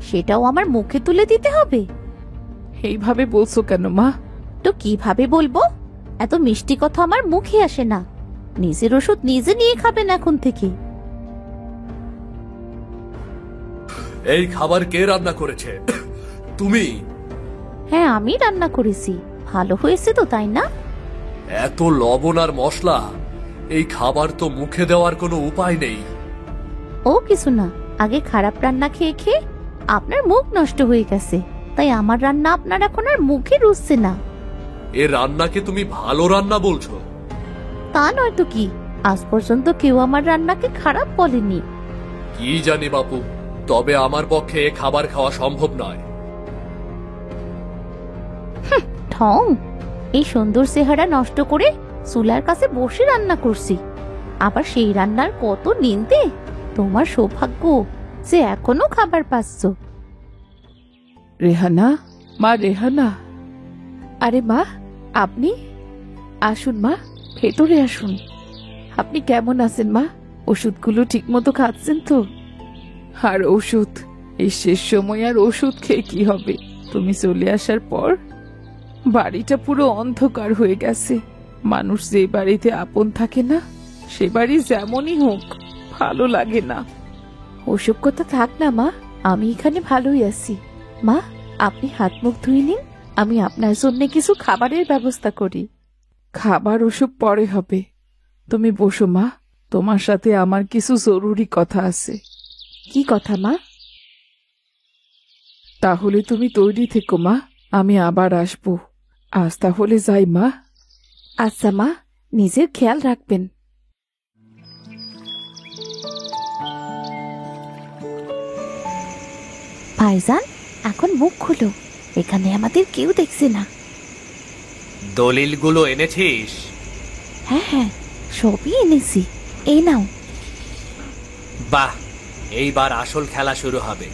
সেটাও আমার মুখে তুলে দিতে হবে? এইভাবে বলছো কেন মা? তো কিভাবে বলবো? এত মিষ্টি কথা আমার মুখে আসে না। নিজের ওষুধ নিজে নিয়ে খাবেন এখন থেকে। এই খাবার কে রান্না করেছে? তুমি? হ্যাঁ, আমি রান্না করেছি। ভালো হয়েছে তো, তাই না? এত লবণ আর মশলা, এই খাবার তো মুখে দেওয়ার কোনো উপায় নেই। ও কিছু না, আগে খারাপ রান্না খেয়ে খেয়ে আপনার মুখ নষ্ট হয়ে গেছে, তাই আমার রান্না আপনার এখন আর মুখে রুচছে না। এ রান্নাকে তুমি ভালো রান্না বলছো? তা নয় তো কি, আজ পর্যন্ত কেউ আমার রান্নাকে খারাপ বলেনি। কি জানি বাপু, তবে আমার পক্ষে এ খাবার খাওয়া সম্ভব নয়। ঠং, এই সুন্দর চেহারা নষ্ট করে চুলার কাছে বসে রান্না করছি, আবার সেই রান্নার কত নিন্দে। তোমার সৌভাগ্য যে এখনো খাবার পাচ্ছ। রেহানা, মা রেহানা। আরে মা, আপনি আসুন মা, ভেতরে আসুন। আপনি কেমন আছেন মা? ওষুধগুলো ঠিক মতো খাচ্ছেন তো? আর ওষুধ, এই শেষ সময় আর ওষুধ খেয়ে কি হবে? তুমি চলে আসার পর বাড়িটা পুরো অন্ধকার হয়ে গেছে। মানুষ যে বাড়িতে আপন থাকে না, সে বাড়ি যেমনই হোক ভালো লাগে না। ওসব কথা থাক না মা, আমি এখানে ভালোই আছি। মা, আপনি হাত মুখ ধুয়ে নিন, আমি আপনার জন্য কিছু খাবারের ব্যবস্থা করি। খাবার ওসব পরে হবে, তুমি বসো মা, তোমার সাথে আমার কিছু জরুরি কথা আছে। কি কথা মা? তাহলে তুমি তৈরি থেকো মা, আমি আবার আসবো। আজ তাহলে যাই মা। আচ্ছা মা, নিজের খেয়াল রাখবেন। ভাইজান, এখন মুখ খুলো, এখানে আমাদের কেউ দেখছে না। দলিলগুলো এনেছিস? হ্যাঁ হ্যাঁ, সবই এনেছি, এই নাও। বাহ, এইবার আসল খেলা শুরু হবে।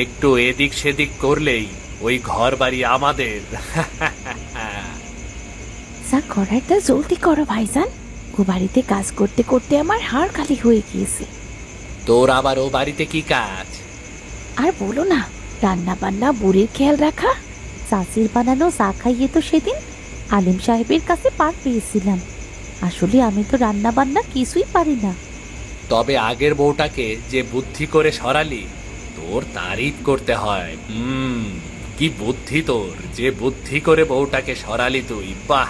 একটু এদিক সেদিক করলেই ওই ঘর বাড়ি আমাদের। যা করার তা জলদি করো ভাইজান, ও বাড়িতে কাজ করতে করতে আমার হাড় খালি হয়ে গিয়েছে। তোর আবার ও বাড়িতে কি কাজ? আর বলো না, রান্না বান্না, বুড়ির খেয়াল রাখা। চাচির বানানো চা খাইয়ে তো সেদিন আলিম সাহেবের কাছে পার পেয়েছিলাম। আসলে আমি তো রান্না বান্না কিছুই পারি না। তবে আগের বউটাকে যে বুদ্ধি করে সরালি, তোর তারিফ করতে হয়। কি বুদ্ধি তোর, যে বুদ্ধি করে বউটাকে সরালি তুই, বাহ।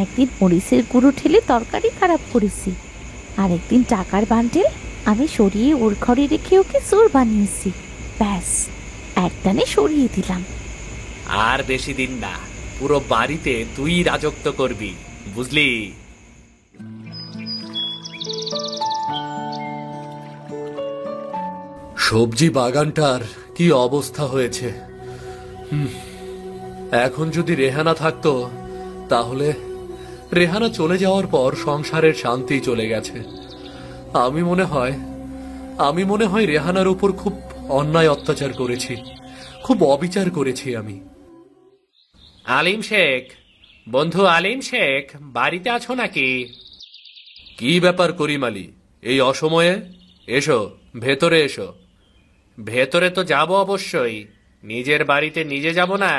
একদিন মরিচের গুঁড়ো ঠেলে তরকারি খারাপ করেছি, আর একদিন টাকার বান্ডেল আমি সরিয়ে ওর ঘরে রেখে ওকে চোর বানিয়েছি। ব্যাস, একটানে সরিয়ে দিলাম। আর বেশি দিন না, পুরো বাড়িতে তুই রাজত্ব করবি, বুঝলি? সবজি বাগানটার কি অবস্থা হয়েছে। এখন যদি রেহানা থাকতো, তাহলে রেহানা চলে যাওয়ার পর সংসারের শান্তি চলে গেছে। আমি মনে হয় রেহানার উপর খুব অন্যায় অত্যাচার করেছি, খুব অবিচার করেছি আমি। আলিম শেখ, বন্ধু আলিম শেখ, বাড়িতে আছো নাকি? কি ব্যাপার করিম আলী, এই অসময়ে? এসো, ভেতরে এসো। ভেতরে তো যাব অবশ্যই, নিজের বাড়িতে নিজে যাব না,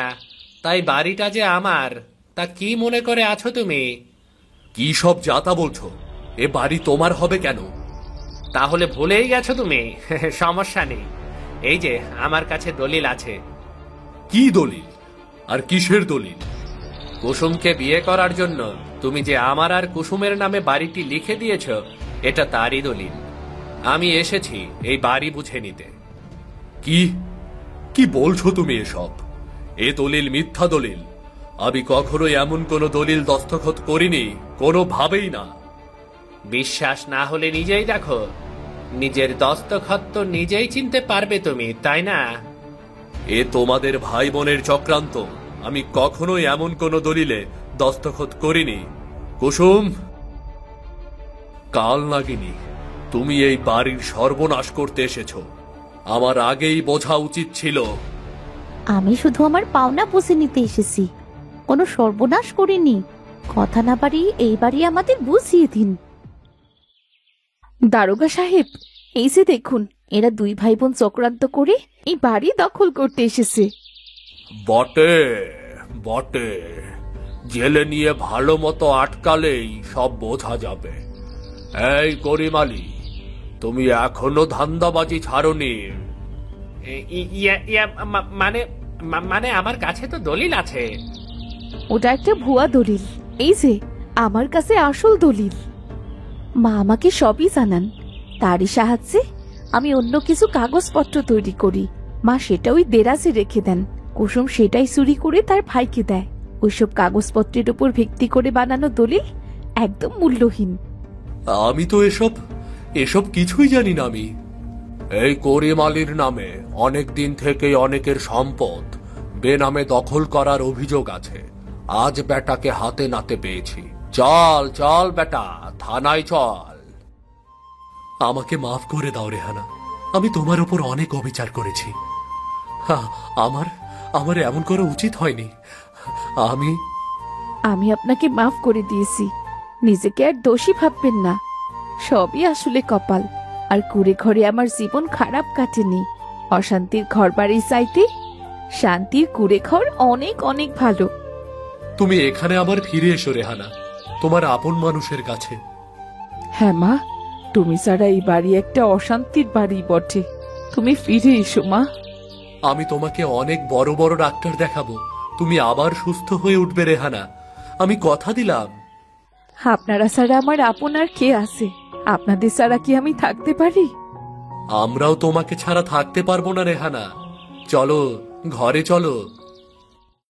তাই বাড়িটা যে আমার, তা কি মনে করে আছো তুমি? কি সব যাতা বলছো? এ বাড়ি তোমার হবে কেন? তাহলে ভুলেই গেছো তুমি। সমস্যা নেই, এই যে আমার কাছে দলিল আছে। কি দলিল? আর কিসের দলিল? কুসুমকে বিয়ে করার জন্য তুমি যে আমার আর কুসুমের নামে বাড়িটি লিখে দিয়েছ, এটা তারই দলিল। আমি এসেছি এই বাড়ি বুঝে নিতে। কি কি বলছো তুমি এসব? এ দলিল মিথ্যা দলিল। আমি কখনোই এমন কোনো দলিল দস্তখত করিনি, কোনোভাবেই না। বিশ্বাস না হলে নিজেই দেখো, নিজের দস্তখত তো নিজেই চিনতে পারবে তুমি, তাই না? এ তোমাদের ভাই বোনের চক্রান্ত। আমি কখনোই এমন কোনো দলিলে দস্তখত করিনি। কুসুম, কাল নাগিনী, তুমি এই বাড়ির সর্বনাশ করতে এসেছো। আমার আগেই বোঝা উচিত ছিল। আমি শুধু আমার পাওনা বুঝে নিতে এসেছি, কোনো সর্বনাশ করিনি। কথা না বাড়িয়ে এই বাড়ি আমাদের বুঝিয়ে দিন। দারোগা সাহেব, এই যে দেখুন, এরা দুই ভাই বোন চক্রান্ত করে এই বাড়ি দখল করতে এসেছে। বটে বটে, জেলে নিয়ে ভালো মতো আটকালেই সব বোঝা যাবে। এই করিম আলী, তুমি এখনো ধান্দাবাজি ছাড়োনি? মানে আমার কাছে তো দলিল আছে। ওটা একটা ভুয়া দলিল, এই যে আমার কাছে আসল দলিল। মা আমাকে সবই জানান, তারই সাহায্যে আমি অন্য কিছু কাগজপত্র তৈরি করি। মা সেটা ওই দেরাজে রেখে দেন, কুসুম সেটাই চুরি করে তার ভাইকে দেয়। ওইসব কাগজপত্রের উপর ভিত্তি করে বানানো দলিল একদম মূল্যহীন। আমি তো এসব কিছুই জানি না। আমি এই করিম আলীর নামে অনেক দিন থেকে অনেকের সম্পদ বেনামে দখল করার অভিযোগ আছে। আজ বেটাকে হাতে নাতে পেয়েছি। চল চল বেটা, থানায় চল। আমাকে মাফ করে দাও রেহানা, আমি তোমার উপর অনেক অবিচার করেছি। আমার এমন করা উচিত হয়নি। আমি আপনাকে মাফ করে দিয়েছি, নিজেকে আর দোষী ভাববেন না। সবই আসলে কপাল। আর কুড়ে ঘরে আমার জীবন খারাপ কাটেনি। অশান্তির ঘর বাড়ির চাইতে শান্তির কুড়ে ঘর অনেক অনেক ভালো। তুমি এখানে আবার ফিরে এসো রেহানা, তোমার আপন মানুষের কাছে। হ্যাঁ মা, তুমি ছাড়া এই বাড়ি একটা অশান্তির বাড়ি বটে। তুমি ফিরে এসো মা। আমি তোমাকে অনেক বড় বড় ডাক্তার দেখাবো, তুমি আবার সুস্থ হয়ে উঠবে রেহানা, আমি কথা দিলাম। আপনারা ছাড়া আমার আপন আর কে আছে? আপনাদের ছাড়া কি আমি থাকতে পারি? আমরাও তোমাকে ছাড়া থাকতে পারবো না রেহানা। চলো ঘরে চলো।